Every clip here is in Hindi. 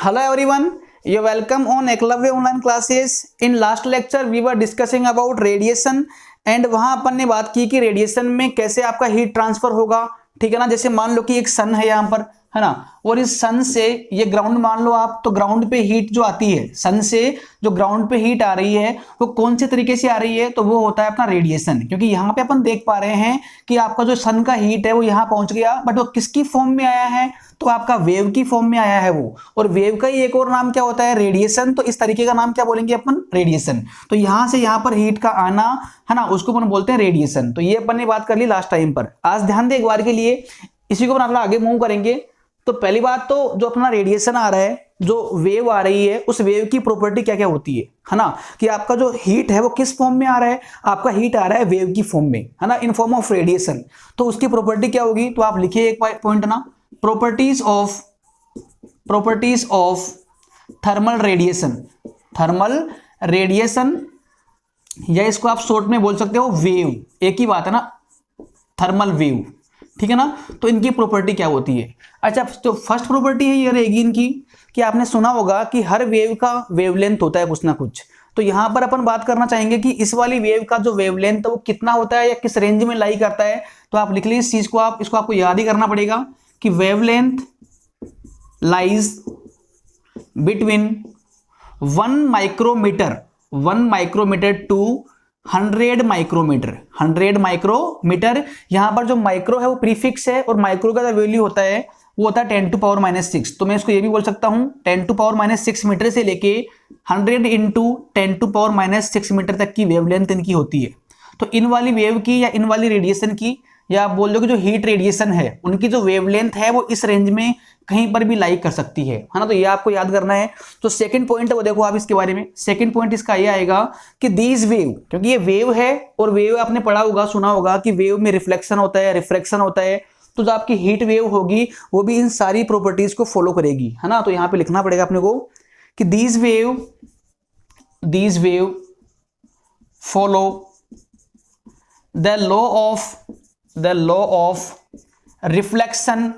Hello everyone, you're welcome on Eklavya online classes. In last lecture we were discussing about radiation and वहां अपन ने बात की कि रेडिएशन में कैसे आपका हीट ट्रांसफर होगा, ठीक है ना। जैसे मान लो कि एक सन है यहाँ पर, है ना, और इस सन से ये ग्राउंड मान लो आप, तो ग्राउंड पे हीट जो आती है सन से, जो ग्राउंड पे हीट आ रही है वो कौन से तरीके से आ रही है, तो वो होता है अपना रेडिएशन। क्योंकि यहाँ पे अपन देख पा रहे हैं कि आपका जो सन का हीट है वो यहाँ पहुंच गया, बट वो किसकी फॉर्म में आया है, तो आपका वेव की फॉर्म में आया है वो। और वेव का ही एक और नाम क्या होता है, रेडिएशन। तो इस तरीके का नाम क्या बोलेंगे अपन, रेडिएशन। तो यहां से यहां पर हीट का आना, है ना, उसको अपन बोलते हैं रेडिएशन। तो ये अपन ने बात कर ली लास्ट टाइम पर। आज ध्यान दे एक बार के लिए, इसी को अपन अपना आगे मूव करेंगे। तो पहली बात तो जो अपना रेडिएशन आ रहा है, जो वेव आ रही है, उस वेव की प्रॉपर्टी क्या क्या होती है ना, कि आपका जो हीट है वो किस फॉर्म में आ रहा है, आपका हीट आ रहा है वेव की फॉर्म में, है ना, इन फॉर्म ऑफ रेडिएशन। तो उसकी प्रॉपर्टी क्या होगी, तो आप लिखिए एक पॉइंट ना, properties of thermal radiation, या इसको आप शॉर्ट में बोल सकते हो वेव, एक ही बात है ना, थर्मल वेव, ठीक है ना। तो इनकी प्रॉपर्टी क्या होती है। अच्छा, तो फर्स्ट प्रॉपर्टी है ये रहेगी इनकी, कि आपने सुना होगा कि हर वेव का वेवलेंथ होता है कुछ ना कुछ। तो यहां पर अपन बात करना चाहेंगे कि इस वाली वेव का जो वेवलेंथ है वो कितना होता है या किस रेंज में लाई करता है। तो आप लिख लीजिए इस चीज को, आप इसको आपको याद ही करना पड़ेगा कि wavelength lies between 1 micrometer to 100 micrometer. यहां पर जो माइक्रो है वो प्रीफिक्स है, और माइक्रो का जो वैल्यू होता है वो होता है 10 टू पावर -6। तो मैं इसको ये भी बोल सकता हूं 10 टू पावर -6 मीटर से लेके 100 इंटू 10 टू पावर -6 मीटर तक की वेवलेंथ इनकी होती है। तो इन वाली वेव की या इन वाली रेडिएशन की, या आप बोल दो कि जो हीट रेडिएशन है उनकी जो वेवलेंथ है वो इस रेंज में कहीं पर भी लाई कर सकती है ना। तो ये आपको याद करना है। तो सेकंड पॉइंट है वो देखो आप इसके बारे में, सेकंड पॉइंट इसका ये आएगा कि दीज वेव, क्योंकि ये वेव है, और वेव आपने पढ़ा होगा, सुना होगा कि वेव में रिफ्लेक्शन होता है, रिफ्रैक्शन होता है। तो जो आपकी हीट वेव होगी वो भी इन सारी प्रॉपर्टीज को फॉलो करेगी, है ना। तो यहाँ पे लिखना पड़ेगा अपने को कि these wave follow the law of reflection,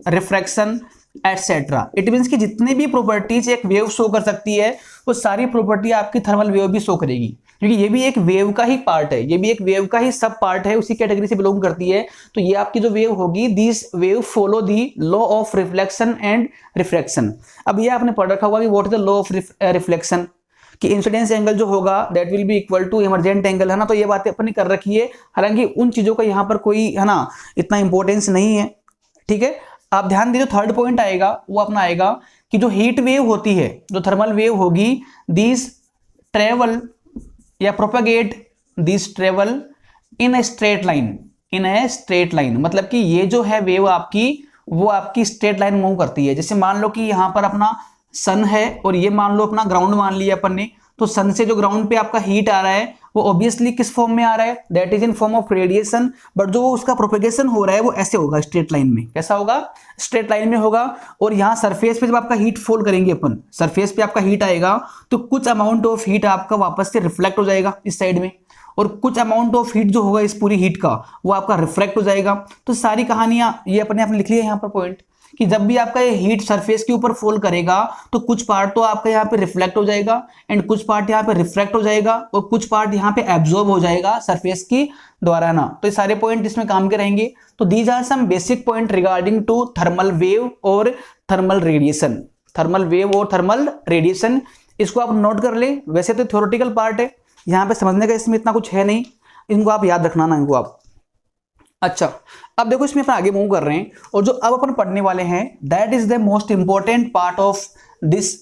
refraction etcetera. It means कि जितने भी प्रॉपर्टीज एक वेव शो कर सकती है वो सारी प्रॉपर्टी आपकी थर्मल वेव भी शो करेगी, क्योंकि ये भी एक वेव का ही पार्ट है, ये भी एक वेव का ही सब पार्ट है, उसी कैटेगरी से बिलोंग करती है। तो ये आपकी जो वेव होगी, this wave follow the law of reflection and refraction. अब ये आपने पढ़ रखा होगा कि what is the law of reflection, कि इंसिडेंस एंगल जो होगा that will be equal to emergent angle, है ना। तो ये बातें अपन ने कर रखी है, हालांकि उन चीजों का यहाँ पर कोई, है ना, इतना इंपॉर्टेंस नहीं है, ठीक है। आप ध्यान दीजिए, थर्ड पॉइंट आएगा वो अपना आएगा कि जो हीट वेव होती है, जो थर्मल वेव होगी, दिस ट्रेवल या propagate this travel in a straight line, मतलब कि ये जो है वेव आपकी, वो आपकी स्ट्रेट लाइन मूव करती है। जैसे मान लो कि यहाँ पर अपना सन है और ये मान लो अपना ग्राउंड मान लिया अपन ने। तो सन से जो ग्राउंड पे आपका हीट आ रहा है वो ऑब्वियसली किस फॉर्म में आ रहा है, that is in form of radiation. But जो उसका प्रोपेगेशन हो रहा है वो ऐसे होगा, स्ट्रेट लाइन में। कैसा होगा, स्ट्रेट लाइन में होगा। और यहाँ सरफेस पे जब आपका हीट फॉल करेंगे अपन, सरफेस पे आपका हीट आएगा तो कुछ अमाउंट ऑफ हीट आपका वापस से रिफ्लेक्ट हो जाएगा इस साइड में, और कुछ अमाउंट ऑफ हीट जो होगा इस पूरी हीट का वो आपका रिफ्लेक्ट हो जाएगा। तो सारी कहानियां ये अपने आपने लिख लिया यहाँ पर पॉइंट, कि जब भी आपका ये हीट सरफेस के ऊपर फॉल करेगा तो कुछ पार्ट तो आपका यहाँ पे रिफ्लेक्ट हो जाएगा, एंड कुछ पार्ट यहाँ पे रिफ्रैक्ट हो जाएगा, और कुछ पार्ट यहाँ पे एब्जॉर्ब हो जाएगा सरफेस की द्वारा ना। तो ये सारे पॉइंट इसमें काम के रहेंगे। तो these are some basic point regarding to thermal wave और थर्मल रेडिएशन, थर्मल वेव और थर्मल रेडिएशन। इसको आप नोट कर ले। वैसे तो थ्योरेटिकल पार्ट है, यहाँ पे समझने का इसमें इतना कुछ है नहीं, इनको आप याद रखना ना, इनको आप। अच्छा, अब देखो इसमें अपन आगे मूव कर रहे हैं, और जो अब अपन पढ़ने वाले हैं that is the most important part of this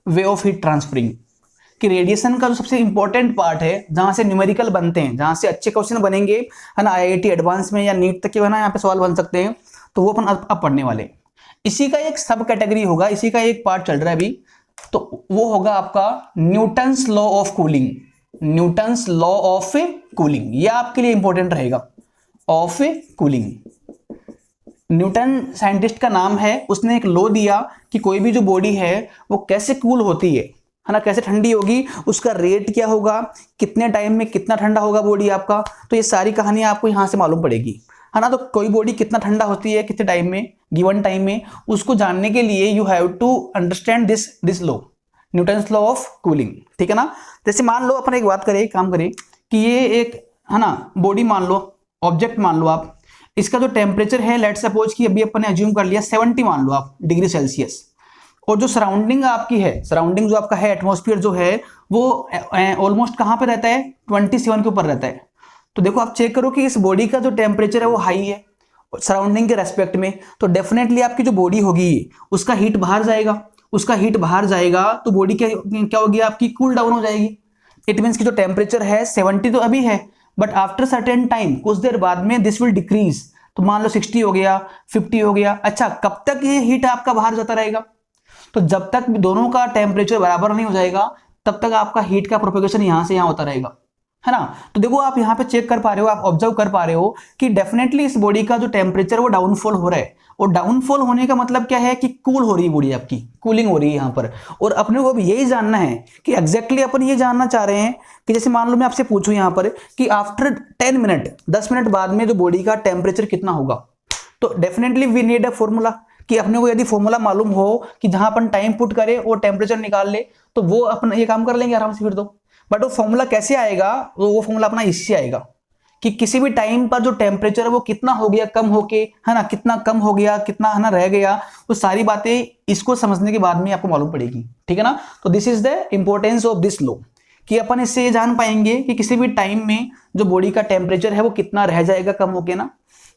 way of heat transferring, कि रेडिएशन का जो सबसे इंपॉर्टेंट पार्ट है, जहां से न्यूमेरिकल बनते हैं, जहां से अच्छे क्वेश्चन बनेंगे, है ना, आईआईटी एडवांस में या नीट तक के, है ना, यहाँ पे सवाल बन सकते हैं। तो वो अपन अब पढ़ने वाले। इसी का एक सब कैटेगरी होगा, इसी का एक पार्ट चल रहा है अभी, तो वो होगा आपका Newton's law of cooling. Newton's law of cooling ये आपके लिए इंपॉर्टेंट रहेगा, ऑफ कूलिंग। न्यूटन साइंटिस्ट का नाम है, उसने एक लॉ दिया कि कोई भी जो बॉडी है वो कैसे कूल होती है ना, कैसे ठंडी होगी, उसका रेट क्या होगा, कितने टाइम में कितना ठंडा होगा बॉडी आपका। तो ये सारी कहानी आपको यहां से मालूम पड़ेगी। है ना। तो कोई बॉडी कितना ठंडा होती है कितने टाइम में, गिवन टाइम में, उसको जानने के लिए you have to understand this law, Newton's law of cooling, ठीक है ना। जैसे मान लो अपन एक बात करें, एक काम करें कि ये एक है ना बॉडी मान लो, ऑब्जेक्ट मान लो आप, इसका जो टेम्परेचर है लेट सपोज कि अभी अपन ने अज्यूम कर लिया 70 मान लो आप डिग्री सेल्सियस, और जो सराउंडिंग आपकी है, सराउंडिंग जो आपका है एटमॉस्फेयर जो है वो ऑलमोस्ट कहाँ पे रहता है, 27 के ऊपर रहता है। तो देखो आप चेक करो कि इस बॉडी का जो टेम्परेचर है वो हाई है सराउंडिंग के रेस्पेक्ट में, तो डेफिनेटली आपकी जो बॉडी होगी उसका हीट बाहर जाएगा, उसका हीट बाहर जाएगा तो बॉडी क्या होगी आपकी, कूल डाउन हो जाएगी। इट मीन्स की जो टेम्परेचर है 70 तो अभी है, बट आफ्टर सर्टेन टाइम कुछ देर बाद में दिस विल डिक्रीज, तो मान लो 60 हो गया, 50 हो गया। अच्छा, कब तक ये हीट आपका बाहर जाता रहेगा, तो जब तक दोनों का टेम्परेचर बराबर नहीं हो जाएगा तब तक आपका हीट का प्रोपेगेशन यहां से यहां होता रहेगा, है ना। तो देखो आप यहां पे चेक कर पा रहे हो, आप ऑब्जर्व कर पा रहे हो कि डेफिनेटली इस बॉडी का जो टेम्परेचर वो डाउनफॉल हो रहा है, और डाउनफॉल होने का मतलब क्या है कि कूल हो रही है बॉडी आपकी, कूलिंग हो रही है यहां पर। और अपने को अब यही जानना है कि एग्जैक्टली अपन ये जानना चाह रहे हैं कि जैसे मान लो मैं आपसे पूछूं यहां पर कि आफ्टर 10 मिनट 10 मिनट बाद में जो बॉडी का टेम्परेचर कितना होगा, तो definitely we need a formula, कि अपने को यदि फॉर्मूला मालूम हो कि जहां अपन टाइम पुट करें और टेम्परेचर निकाल ले तो वो अपन ये काम कर लेंगे आराम से फिर तो। बट वो फॉर्मूला कैसे आएगा, वो फॉर्मूला अपना इससे आएगा कि किसी भी टाइम पर जो टेम्परेचर है वो कितना हो गया कम होके, है ना, कितना कम हो गया, कितना है ना रह गया, वो सारी बातें इसको समझने के बाद में आपको मालूम पड़ेगी, ठीक है ना। तो this is the importance of this law, कि अपन इससे ये जान पाएंगे कि किसी भी टाइम में जो बॉडी का टेम्परेचर है वो कितना रह जाएगा कम होके ना।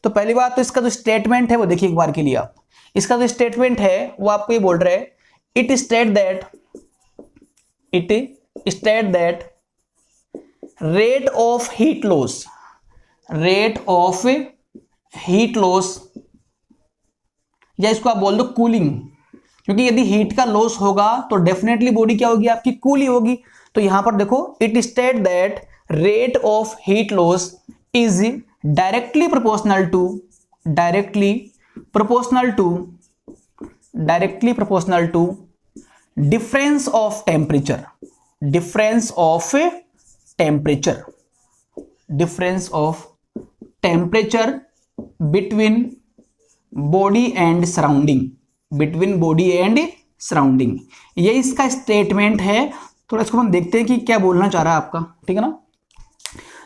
तो पहली बात तो इसका जो स्टेटमेंट है वो देखिए एक बार के लिए आप, इसका जो स्टेटमेंट है वो आपको ये बोल रहा है, it state that rate of heat loss, या इसको आप बोल दो कूलिंग, क्योंकि यदि हीट का लॉस होगा तो डेफिनेटली बॉडी क्या होगी आपकी, कूल ही होगी। तो यहां पर देखो it state that rate of heat loss is directly proportional to difference of temperature between body and surrounding, ये इसका स्टेटमेंट है। थोड़ा इसको हम देखते हैं कि क्या बोलना चाह रहा है आपका, ठीक है ना।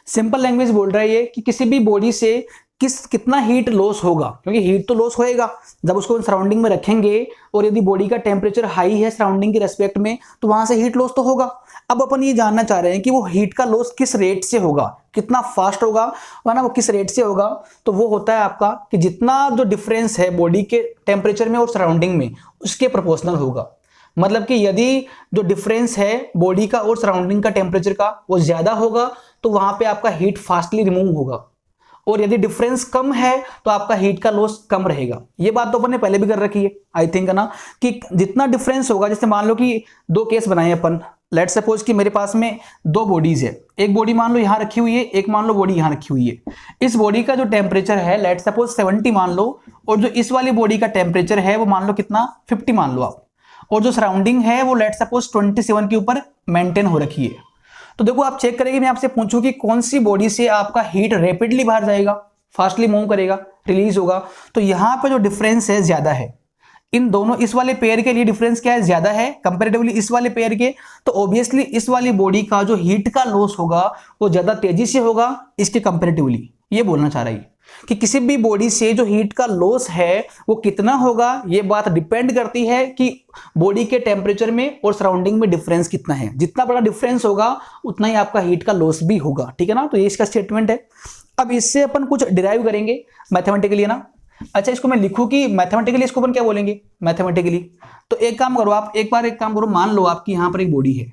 सिंपल लैंग्वेज बोल रहा है ये कि किसी भी बॉडी से कितना हीट लॉस होगा, क्योंकि हीट तो लॉस होएगा जब उसको सराउंडिंग में रखेंगे, और यदि बॉडी का टेम्परेचर हाई है सराउंडिंग के रेस्पेक्ट में तो वहां से हीट लॉस तो होगा। अब अपन ये जानना चाह रहे हैं कि वो हीट का लॉस किस रेट से होगा, कितना फास्ट होगा, वरना वो किस रेट से होगा। तो वो होता है आपका कि जितना जो डिफरेंस है बॉडी के टेम्परेचर में और सराउंडिंग में उसके प्रोपोर्शनल होगा। मतलब कि यदि जो डिफरेंस है बॉडी का और सराउंडिंग का टेम्परेचर का वो ज्यादा होगा तो वहां पे आपका हीट फास्टली रिमूव होगा, और यदि डिफरेंस कम है तो आपका हीट का लॉस कम रहेगा। ये बात तो अपन ने पहले भी कर रखी है आई थिंक, है ना, कि जितना डिफरेंस होगा, जैसे मान लो कि दो केस बनाए अपन, लेट सपोज कि मेरे पास में दो बॉडीज है, एक बॉडी मान लो यहां रखी हुई है, एक मान लो बॉडी यहां रखी हुई है। इस बॉडी का जो टेम्परेचर है लेट सपोज 70 मान लो, और जो इस वाली बॉडी का टेम्परेचर है वो मान लो कितना 50 मान लो आप, और जो सराउंडिंग है वो लेट सपोज 27 के ऊपर मेंटेन हो रखी है। तो देखो आप चेक करेंगे, मैं आपसे पूछूं कि कौन सी बॉडी से आपका हीट रैपिडली बाहर जाएगा, फास्टली मूव करेगा, रिलीज होगा, तो यहां पे जो डिफरेंस है ज्यादा है इन दोनों, इस वाले पेयर के लिए डिफरेंस क्या है, ज्यादा है कंपैरेटिवली इस वाले पेयर के। तो ऑब्वियसली इस वाली बॉडी का जो हीट का लॉस होगा वो ज्यादा तेजी से होगा इसके कंपैरेटिवली। ये बोलना चाह रहा है कि किसी भी बॉडी से जो हीट का लॉस है वो कितना होगा, ये बात डिपेंड करती है कि बॉडी के टेम्परेचर में और सराउंडिंग में डिफरेंस कितना है। जितना बड़ा डिफरेंस होगा उतना ही आपका हीट का लॉस भी होगा, ठीक है ना। तो ये इसका स्टेटमेंट है। अब इससे अपन कुछ डिराइव करेंगे मैथमेटिकली, है ना। अच्छा, इसको मैं लिखूं कि मैथमेटिकली इसको अपन क्या बोलेंगे मैथमेटिकली, तो एक काम करो आप, एक काम करो, मान लो आपकी यहां पर एक बॉडी है,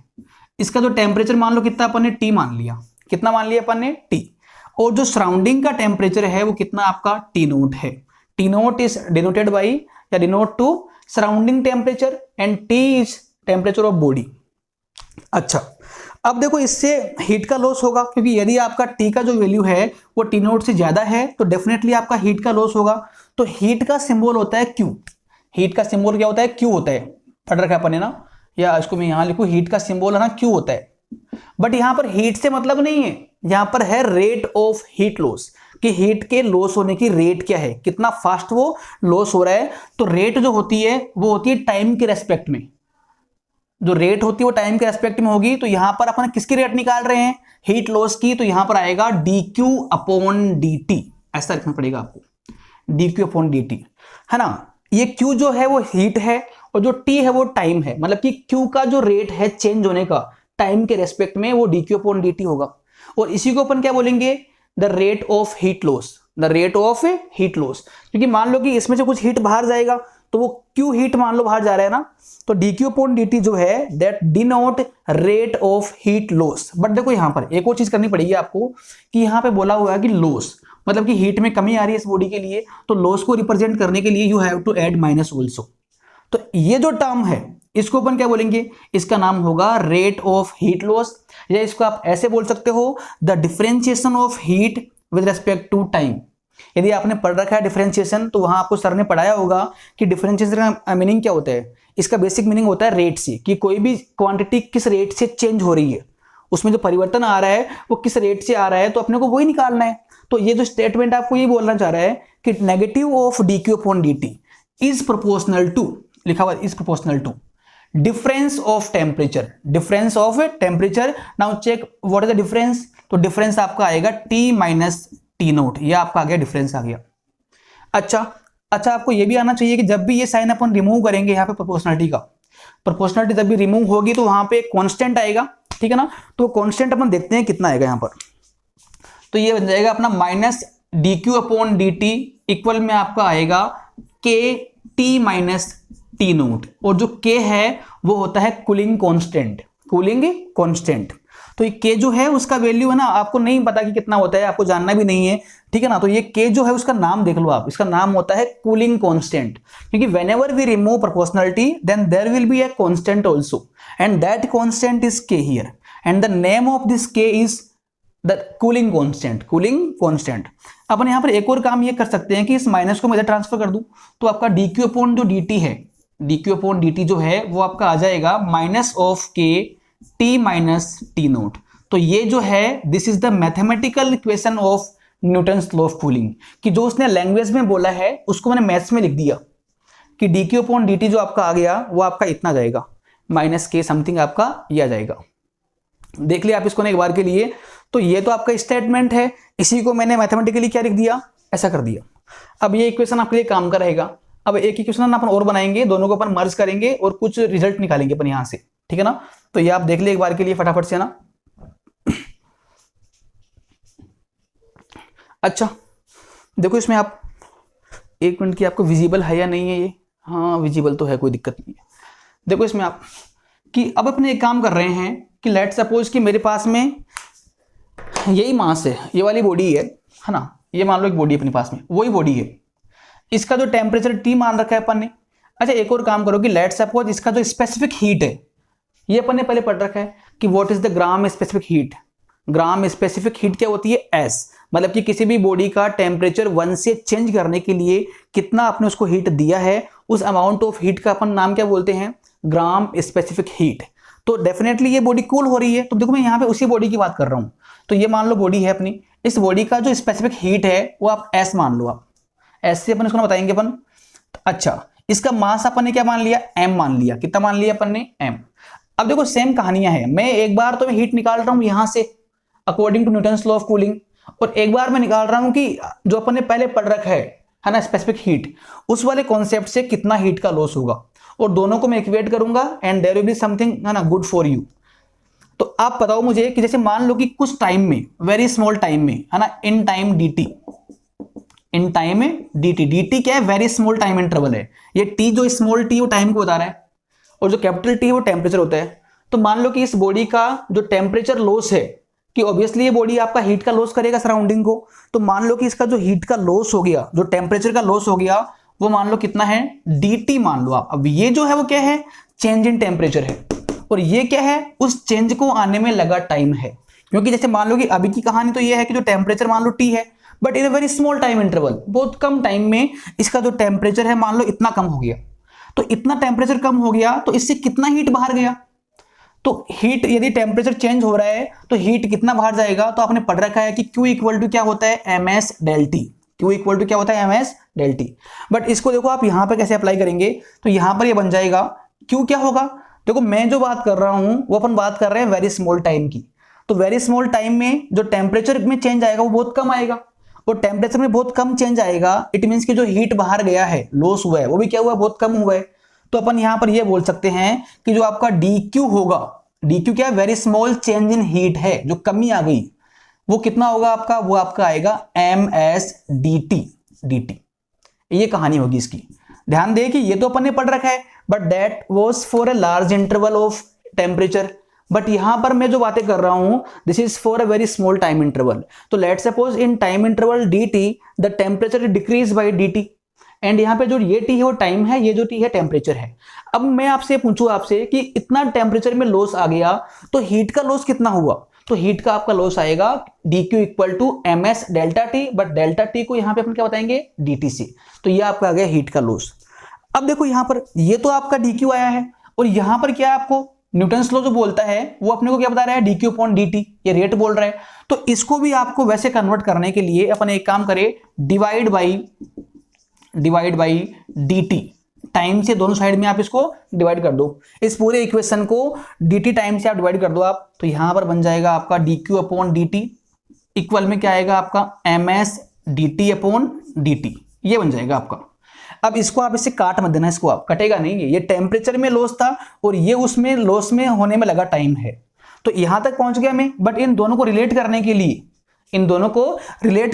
इसका जो टेम्परेचर मान लो कितना अपन ने टी मान लिया, कितना मान लिया अपन ने टी, और जो सराउंडिंग का टेम्परेचर है वो कितना आपका टी नोट है। T note is denoted by या denote to surrounding temperature and T is temperature of body. अच्छा, अब देखो इससे हीट का लॉस होगा, क्योंकि यदि आपका टी का जो वैल्यू है वो टी नोट से ज्यादा है तो डेफिनेटली आपका हीट का लॉस होगा। तो हीट का सिंबल होता है क्यू, हीट का सिंबल क्या होता है, क्यू होता है, पढ़ रखा है अपन ने ना, या इसको मैं यहां लिखूं, हीट का सिंबल है ना क्यू होता है। बट यहां पर हीट से मतलब नहीं है, यहां पर है रेट ऑफ हीट लॉस, कि हीट के लॉस होने की रेट क्या है, कितना फास्ट वो लॉस हो रहा है। तो रेट जो होती है वो होती है टाइम के रेस्पेक्ट में, जो रेट होती है वो टाइम के रेस्पेक्ट में होगी। तो यहां पर अपन किसकी रेट निकाल रहे हैं, हीट लॉस की, तो यहां पर आएगा dq अपॉन dt, ऐसा लिखना पड़ेगा आपको, dq अपॉन dt, है ना। ये q जो है वो हीट है और जो t है वो टाइम है, मतलब कि q का जो रेट है चेंज होने का टाइम के रेस्पेक्ट में वो dq अपॉन dt होगा। और इसी को अपन क्या बोलेंगे, the rate of heat loss, the rate of heat loss, क्योंकि मान लो कि इसमें से कुछ हीट बाहर जाएगा तो वो q हीट मान लो बाहर जा रहा है ना, तो dq अपॉन dt जो है that denote rate of heat loss. But देखो यहां पर एक और चीज करनी पड़ेगी आपको कि यहां पे बोला हुआ है कि लॉस मतलब कि हीट में कमी आ रही है इस बॉडी के लिए, तो लॉस को रिप्रेजेंट करने के लिए you have to add minus also. तो ये जो टर्म है इसको अपन क्या बोलेंगे, इसका नाम होगा रेट ऑफ हीट लॉस, या इसको आप ऐसे बोल सकते हो the differentiation of heat with respect to time. यदि आपने पढ़ रखा है डिफरेंशिएशन तो वहां आपको सर ने पढ़ाया होगा कि डिफरेंशिएशन का मीनिंग क्या होता है। इसका बेसिक मीनिंग होता है रेट से, कि कोई भी क्वांटिटी किस रेट से चेंज हो रही है, उसमें जो परिवर्तन आ रहा है वो किस रेट से आ रहा है, तो अपने को वही निकालना है। तो ये जो स्टेटमेंट आपको ये बोलना चाह रहा है कि negative of dq upon dt is proportional to, लिखा हुआ is proportional to difference of temperature, difference of temperature. Now check what is the difference, तो डिफरेंस आपका आएगा t माइनस टी नोट, ये आपका आ गया डिफरेंस आ गया। अच्छा आपको ये भी आना चाहिए कि जब भी ये साइन अपन रिमूव करेंगे यहाँ पे प्रोपोर्शनलिटी का, प्रोपोर्शनलिटी जब भी रिमूव होगी तो वहां पे कांस्टेंट आएगा, ठीक है ना। तो कांस्टेंट अपन देखते हैं कितना आएगा यहाँ पर, तो ये बन जाएगा अपना minus dq upon dt equal में आपका आएगा k t minus T naught, और जो k है वो होता है कूलिंग कांस्टेंट, कूलिंग कांस्टेंट। तो ये k जो है उसका वैल्यू है ना, आपको नहीं पता कि कितना होता है, आपको जानना भी नहीं है, ठीक है ना। तो ये k जो है उसका नाम देख लो आप, इसका नाम होता है कूलिंग कांस्टेंट, क्योंकि whenever we remove proportionality then there will be a constant also and that constant is k here and the name of this k is the cooling constant, cooling constant. अपन यहाँ पर एक और काम ये कर सकते हैं कि इस माइनस को मैं इधर ट्रांसफर कर दूं, तो आपका dq अपॉन जो dt है, dq अपॉन dt जो है वो आपका आ जाएगा minus of k t minus T note. तो ये जो है this is the mathematical equation of Newton's law of cooling, कि जो उसने लैंग्वेज में बोला है उसको मैंने मैथ्स में लिख दिया कि dq अपॉन dt जो आपका आ गया वो आपका इतना जाएगा माइनस k समथिंग आपका ये आ जाएगा। देख लिया आप इसको एक बार के लिए। तो ये तो आपका स्टेटमेंट है, इसी को मैंने मैथमेटिकली क्या लिख दिया, ऐसा कर दिया। अब ये इक्वेशन आपके लिए काम का रहेगा। अब एक इक्वेशन अपन और बनाएंगे, दोनों को अपन मर्ज करेंगे और कुछ रिजल्ट निकालेंगे अपन यहां से, ठीक है ना। तो ये आप देख लिए एक बार के लिए फटाफट से ना। अच्छा देखो इसमें आप एक मिनट की आपको विजिबल है या नहीं है ये, हाँ विजिबल तो है, कोई दिक्कत नहीं है। देखो इसमें आप कि अब अपने एक काम कर रहे हैं कि लेट सपोज कि मेरे पास में यही मास है, ये वाली बॉडी है ना, ये मान लो एक बॉडी अपने पास में, वही बॉडी है, इसका जो टेम्परेचर T मान रखा है अपन ने। अच्छा एक और काम करो कि लेट सपोज इसका जो स्पेसिफिक हीट है, ये अपन ने पहले पढ़ रखा है कि what is the gram specific heat. Gram specific heat क्या होती है, S, मतलब कि किसी भी बॉडी का टेम्परेचर 1 से चेंज करने के लिए कितना आपने उसको हीट दिया है, उस अमाउंट ऑफ हीट का अपन नाम क्या बोलते हैं, ग्राम स्पेसिफिक हीट। तो डेफिनेटली ये बॉडी कूल हो रही है, तो देखो मैं यहाँ पे उसी बॉडी की बात कर रहा हूँ। तो ये मान लो बॉडी है अपनी, इस बॉडी का जो स्पेसिफिक हीट है वो आप S मान लो, आप S से अपन इसको बताएंगे अपन। अच्छा इसका मास अपन ने क्या मान लिया, M मान लिया, कितना मान लिया अपन ने, M। अब देखो सेम कहानियां है, मैं एक बार तो मैं हीट निकाल रहा हूं यहां से according to Newton's law of cooling, और एक बार मैं निकाल रहा हूं कि जो अपन ने पहले पढ़ रखा है ना स्पेसिफिक हीट, उस वाले कॉन्सेप्ट से कितना हीट का लॉस होगा, और दोनों को मैं इक्वेट करूंगा and there will be something है ना गुड फॉर यू। तो आप बताओ मुझे कि जैसे मान लो कि कुछ टाइम में, वेरी स्मॉल टाइम में, है ना, in time dt, in time dt क्या है, वेरी स्मॉल टाइम इंटरवल है। ये t जो स्मॉल t वो टाइम को बता रहा है, और जो कैपिटल T वो टेम्परेचर होता है। तो मान लो कि इस बॉडी का जो टेम्परेचर लॉस है, कि ऑब्वियसली ये बॉडी आपका हीट का लॉस करेगा सराउंडिंग को, तो मान लो कि इसका जो हीट का लॉस हो गया, जो टेम्परेचर का लॉस हो गया, वो मान लो कितना है, dt मान लो आप। अब ये जो है वो क्या है, चेंज इन टेम्परेचर है, और ये क्या है, उस चेंज को आने में लगा टाइम है। क्योंकि जैसे मान लो कि अभी की कहानी तो ये है कि जो टेम्परेचर मान लो T है, but in a very small time interval, बहुत कम टाइम में इसका जो टेम्परेचर है मान लो इतना कम हो गया। तो इतना टेम्परेचर कम हो गया तो इससे कितना हीट बाहर गया, तो हीट यदि टेम्परेचर चेंज हो रहा है तो हीट कितना बाहर जाएगा, तो आपने पढ़ रखा है कि Q इक्वल टू क्या होता है, ms del T। Q equal to क्या होता है, ms del T। बट इसको देखो आप यहां पर कैसे अप्लाई करेंगे, तो यहां पर ये बन जाएगा Q क्या होगा, देखो मैं जो बात कर रहा हूं वो अपन बात कर रहे हैं वेरी स्मॉल टाइम की। तो वेरी स्मॉल टाइम में जो टेम्परेचर में चेंज आएगा वो बहुत कम आएगा, और टेम्परेचर में बहुत कम चेंज आएगा, इट मीन्स कि जो हीट बाहर गया है, लॉस हुआ है, वो भी क्या हुआ है, बहुत कम हुआ है। तो अपन यहां पर ये बोल सकते हैं कि जो आपका dq होगा, dq क्या है, very small change in heat है, जो कमी आ गई, वो कितना होगा आपका, वो आपका आएगा ms dt। ये कहानी होगी इसकी। ध्यान दे कि ये तो अपन ने पढ़ रखा है, but that was for a large interval of temperature. बट यहां पर मैं जो बातें कर रहा हूं, this is for a very small time interval. तो let suppose in time interval dt the temperature decrease by dt, and यहाँ पे जो ये t है वो टाइम है, ये जो t है टेम्परेचर है। अब मैं आपसे पूछूं आपसे कि इतना टेम्परेचर में लॉस आ गया तो हीट का लॉस कितना हुआ, तो हीट का आपका लॉस आएगा dq equal to ms delta t, but delta t को यहाँ पे अपन क्या बताएंगे, dt से। तो ये आपका आ गया हीट का लॉस। अब देखो यहाँ पर ये तो आपका dq आया है, और यहाँ पर क्या है, आपको न्यूटन्स लॉ जो बोलता है वो अपने को क्या बता रहा है, dq अपॉन dt, ये रेट बोल रहा है। तो इसको भी आपको वैसे कन्वर्ट करने के लिए अपन एक काम करें, डिवाइड बाई dt, टाइम से दोनों साइड में आप इसको डिवाइड कर दो, इस पूरे इक्वेशन को dt टाइम से आप डिवाइड कर दो आप, तो यहां पर बन जाएगा आपका dq अपॉन dt इक्वल में क्या आएगा आपका ms dt अपॉन dt, ये बन जाएगा आपका। अब इसको आप इससे काट मत देना, इसको आप कटेगा नहीं, ये टेम्परेचर में लॉस था और ये उसमें लॉस में होने में लगा टाइम है, तो यहां तक पहुंच गया मैं। बट इन दोनों को रिलेट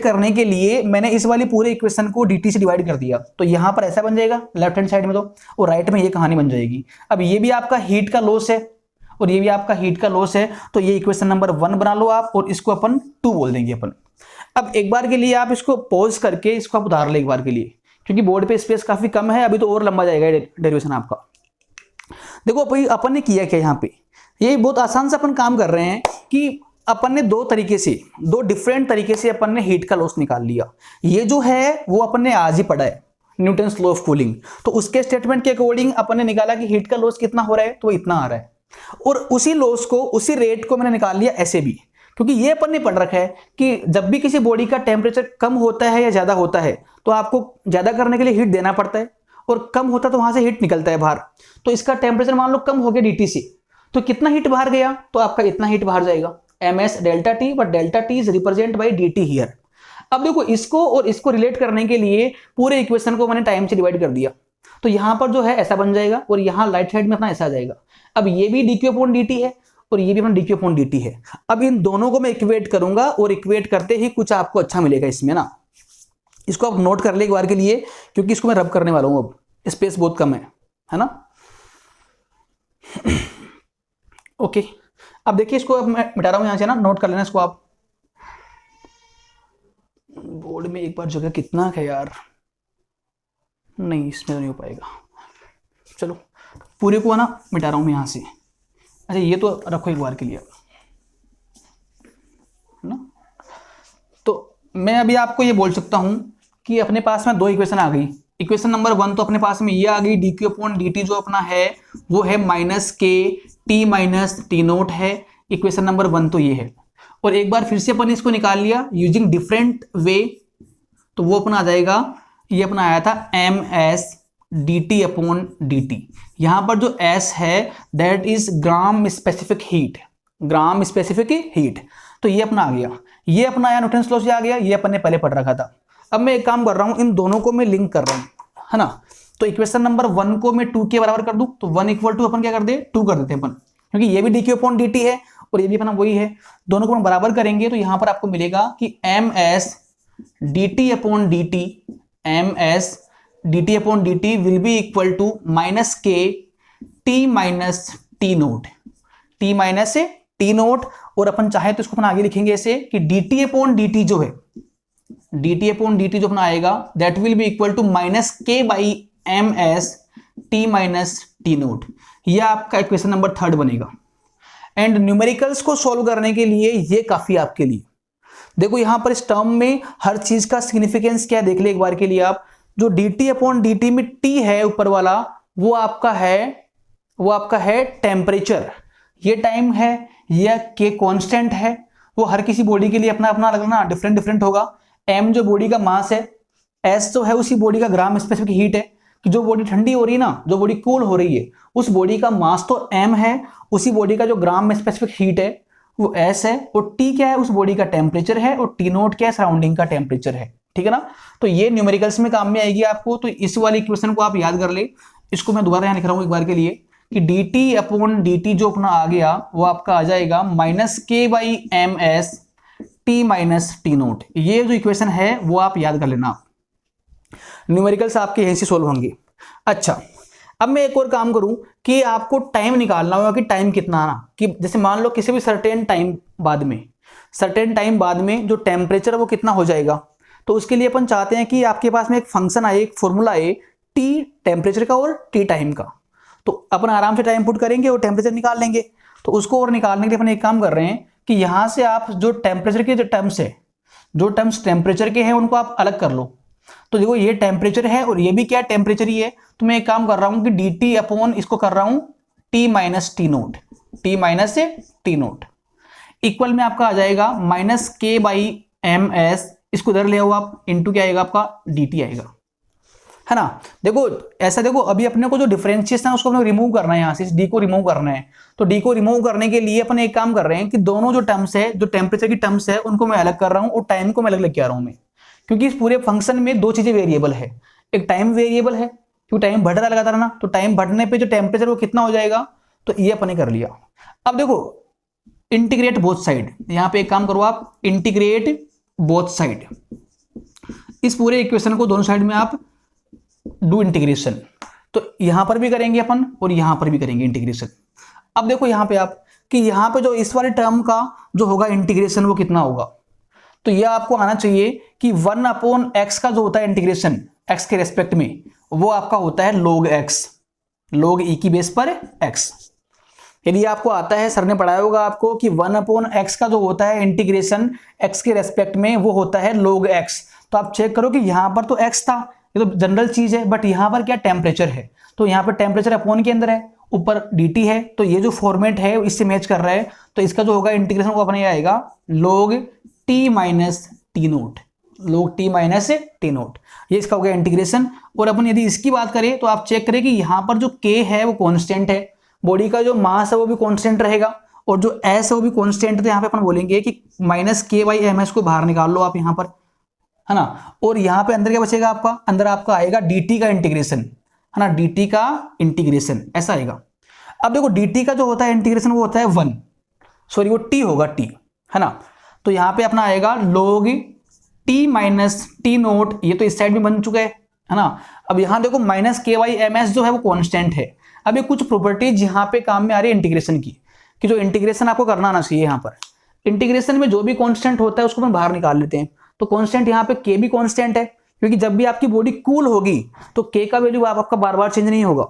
करने के लिए मैंने इस वाली पूरे इक्वेशन को dt से डिवाइड कर दिया, तो यहां पर ऐसा बन जाएगा लेफ्ट हैंड साइड में, तो और राइट में ये कहानी बन जाएगी। अब ये भी आपका हीट का लॉस है और ये भी आपका हीट का लॉस है, तो ये इक्वेशन नंबर 1 बना लो आप, और इसको अपन 2 बोल देंगे अपन। अब एक बार के लिए आप इसको पॉज करके इसको आप उतार ले एक बार के लिए, क्योंकि बोर्ड पे स्पेस काफी कम है, अभी तो और लंबा जाएगा डेरिवेशन आपका। देखो भाई अपन ने किया क्या यहाँ पे, ये बहुत आसान से अपन काम कर रहे हैं कि अपन ने दो डिफरेंट तरीके से अपन ने हीट का लॉस निकाल लिया। ये जो है वो अपन ने आज ही पढ़ा है, न्यूटन्स लॉ ऑफ कूलिंग, तो उसके स्टेटमेंट के अकॉर्डिंग अपन ने निकाला कि हीट का लॉस कितना हो रहा है, तो इतना आ रहा है, और उसी लॉस को, उसी रेट को मैंने निकाल लिया ऐसे भी, क्योंकि ये अपन ने पढ़ रखा है कि जब भी किसी बॉडी का टेम्परेचर कम होता है या ज्यादा होता है तो आपको ज्यादा करने के लिए हीट देना पड़ता है, और कम होता है तो वहां से हीट निकलता है बाहर। तो इसका टेम्परेचर मान लो कम हो गया dt से, तो कितना हीट बाहर गया, तो आपका इतना हीट बाहर जाएगा ms delta t, but delta t is represent by dt here. अब देखो इसको और इसको रिलेट करने के लिए पूरे इक्वेशन को मैंने टाइम से डिवाइड कर दिया, तो यहां पर जो है ऐसा बन जाएगा, और यहां राइट साइड में अपना ऐसा आ जाएगा। अब ये भी dq अपॉन dt है और ये भी अपना dq अपॉन dt है। अब इन दोनों को मैं इक्वेट करूंगा, और इक्वेट करते ही कुछ आपको अच्छा मिलेगा इसमें ना, इसको आप नोट कर ले एक बार के लिए, क्योंकि इसको मैं रब करने वाला हूं, अब स्पेस बहुत कम है ना। ओके, अब देखिए इसको अब मैं मिटा रहा हूं यहां से ना, नोट कर लेना इसको आप। बोर्ड में एक बार जगह कितना है यार, नहीं इसमें तो नहीं हो पाएगा, चलो पूरे को ना मिटा रहा हूं मैं यहां से। अच्छा ये तो रखो एक बार के लिए ना। तो मैं अभी आपको ये बोल सकता हूं कि अपने पास में दो इक्वेशन आ गई। इक्वेशन नंबर 1 तो अपने पास में ये आ गई, dq अपॉन dt जो अपना है वो है -k t minus T note है। इक्वेशन नंबर 1 तो ये है, और एक बार फिर से अपन इसको निकाल लिया यूजिंग डिफरेंट वे, तो वो अपना आ जाएगा, ये अपना आया था ms dt अपॉन dt। यहां पर जो s है that is gram specific heat, तो ये अपना आ गया, ये अपना आया न्यूटन्स लॉ से आ गया, ये अपन ने पहले पढ़ रखा था। अब मैं एक काम कर रहा हूं, इन दोनों को मैं लिंक कर रहा हूं, है ना। तो इक्वेशन नंबर 1 को मैं 2 के बराबर कर दूं, तो 1 इक्वल टू अपन क्या कर दे, 2 कर देते हैं अपन, क्योंकि ये भी dq अपॉन dt है और ये भी अपना वही है, दोनों को हम बराबर करेंगे तो यहां पर आपको मिलेगा कि ms dt upon dt will be equal to -k t minus T naught, t minus से टी नोट, और अपन चाहे तो इसको अपन आगे लिखेंगे ऐसे कि dt अपॉन dt जो है, dt अपॉन dt जो अपना आएगा that will be equal to -k by ms t minus T naught. यह आपका इक्वेशन नंबर 3 बनेगा। एंड न्यूमेरिकल्स को सॉल्व करने के लिए ये काफी आपके लिए, देखो यहां पर इस टर्म में हर चीज का सिग्निफिकेंस क्या है देख ले एक बार के लिए आप। जो dt अपॉन dt में t है ऊपर वाला, वो आपका है टेम्परेचर, ये टाइम है, ये के कांस्टेंट है, वो हर किसी बॉडी के लिए अपना अपना अलग ना डिफरेंट डिफरेंट होगा। m जो बॉडी का मास है, s जो है उसी बॉडी का ग्राम स्पेसिफिक हीट है, कि जो बॉडी ठंडी हो रही है ना, जो बॉडी कूल हो रही है, उस बॉडी का मास तो m है, उसी बॉडी का जो ग्राम स्पेसिफिक हीट है वो s है, और t क्या है, उस बॉडी का टेम्परेचर है, और t नोट क्या है, सराउंडिंग का टेम्परेचर है। ठीक है ना, तो ये न्यूमेरिकल्स में काम में आएगी आपको। तो इस वाली इक्वेशन को आप याद कर ले। इसको मैं दोबारा यहां लिख रहा हूं एक बार के लिए कि dt अपॉन dt जो अपना आ गया वो आपका आ जाएगा minus K by M S T minus T naught. ये जो इक्वेशन है वो आप याद कर लेना, न्यूमेरिकल्स आपके यहीं से सोल्व होंगे। अच्छा, अब मैं एक और काम करूं कि आपको टाइम निकालना होगा कि टाइम कितना आना, कि जैसे मान लो किसी भी सर्टेन टाइम बाद में जो टेम्परेचर वो कितना हो जाएगा। तो उसके लिए अपन चाहते हैं कि आपके पास में एक फंक्शन आए, एक फॉर्मूला आए टी टेम्परेचर का और टी टाइम का। तो अपन आराम से टाइम पुट करेंगे और टेम्परेचर निकाल लेंगे। तो उसको और निकालने के लिए अपन एक काम कर रहे हैं कि यहां से आप जो टेम्परेचर के जो टर्म्स है, जो टर्म्स टेम्परेचर के हैं उनको आप अलग कर लो। तो देखो ये टेम्परेचर है और ये भी क्या टेम्परेचर ही है। तो मैं एक काम कर रहा हूं कि डी टी अपॉन इसको कर रहा हूं T minus T note, T minus से टी नोट इक्वल में आपका आ जाएगा minus K by M S, इसको इधर ले आओ आप, इंटू क्या आएगा आपका डी टी आएगा, है ना। देखो ऐसा, देखो अभी अपने को जो डिफरेंशिएशन है उसको अपने रिमूव करना है, यहाँ से डी को रिमूव करना है। तो डी को रिमूव करने के लिए अपन एक काम कर रहे हैं कि दोनों जो टर्म्स है, जो टेम्परेचर की टर्म्स है उनको मैं अलग कर रहा हूं और टाइम को मैं अलग लेके आ रहा हूं मैं, क्योंकि इस पूरे फंक्शन में दो चीजें वेरिएबल है। एक टाइम वेरिएबल है, क्योंकि टाइम बढ़ रहा है लगातार ना, तो टाइम बढ़ने पे जो टेम्परेचर वो कितना हो जाएगा, तो ये अपने कर लिया। अब देखो इंटीग्रेट बोथ साइड, यहाँ पे एक काम करो आप, इंटीग्रेट बोथ साइड, इस पूरे इक्वेशन को दोनों साइड में आप डू इंटीग्रेशन। तो यहां पर भी करेंगे अपन और यहां पर भी करेंगे इंटीग्रेशन। अब देखो यहां पे आप कि यहां पे जो इस वाले टर्म का जो होगा इंटीग्रेशन वो कितना होगा, तो यह आपको आना चाहिए कि 1 अपॉन एक्स का जो होता है इंटीग्रेशन एक्स के रेस्पेक्ट में, वो आपका होता है log x, log e की बेस पर x। यदि आपको आता है, सर ने पढ़ाया होगा आपको कि 1 अपॉन एक्स का जो होता है इंटीग्रेशन x के रेस्पेक्ट में वो होता है log x। तो आप चेक करो कि यहां पर तो x था, ये तो जनरल चीज है, बट यहां पर क्या टेम्परेचर है, तो यहां पर टेम्परेचर अपॉन के अंदर है, ऊपर dt है, तो ये जो फॉर्मेट है इससे मैच कर रहा है। तो इसका जो होगा इंटीग्रेशन को अपने आएगा log t minus T note, log t minus T naught, ये इसका हो गया इंटीग्रेशन। और अपन यदि इसकी बात करें तो आप चेक करें कि यहां पर जो k है वो कांस्टेंट है, बॉडी का जो मास है वो भी कांस्टेंट रहेगा, और जो s है वो भी कांस्टेंट है। तो यहाँ पे अपन बोलेंगे कि minus K by M S को बाहर निकाल लो आप यहाँ पर, है ना। और यहाँ पे अंदर क्या बचेगा आपका, अंदर आपका आएगा dt का इंटीग्रेशन, है ना, dt का इंटीग्रेशन ऐसा आएगा। अब देखो dt का जो होता है इंटीग्रेशन वो होता है 1, सॉरी वो t होगा, t, है ना। तो यहाँ पे अपना आएगा log t minus T naught, ये तो इस साइड में बन चुका है ना। अब यहाँ देखो minus K by M S जो है वो कॉन्स्टेंट है। अब ये कुछ प्रॉपर्टीज यहाँ पे काम में आ रही है इंटीग्रेशन की, कि जो इंटीग्रेशन आपको करना आना चाहिए। यहाँ पर इंटीग्रेशन में जो भी कांस्टेंट होता है उसको हम बाहर निकाल लेते हैं। तो कांस्टेंट यहाँ पे k भी कांस्टेंट है, क्योंकि जब भी आपकी बॉडी कूल होगी तो k का वैल्यू आपका बार बार चेंज नहीं होगा,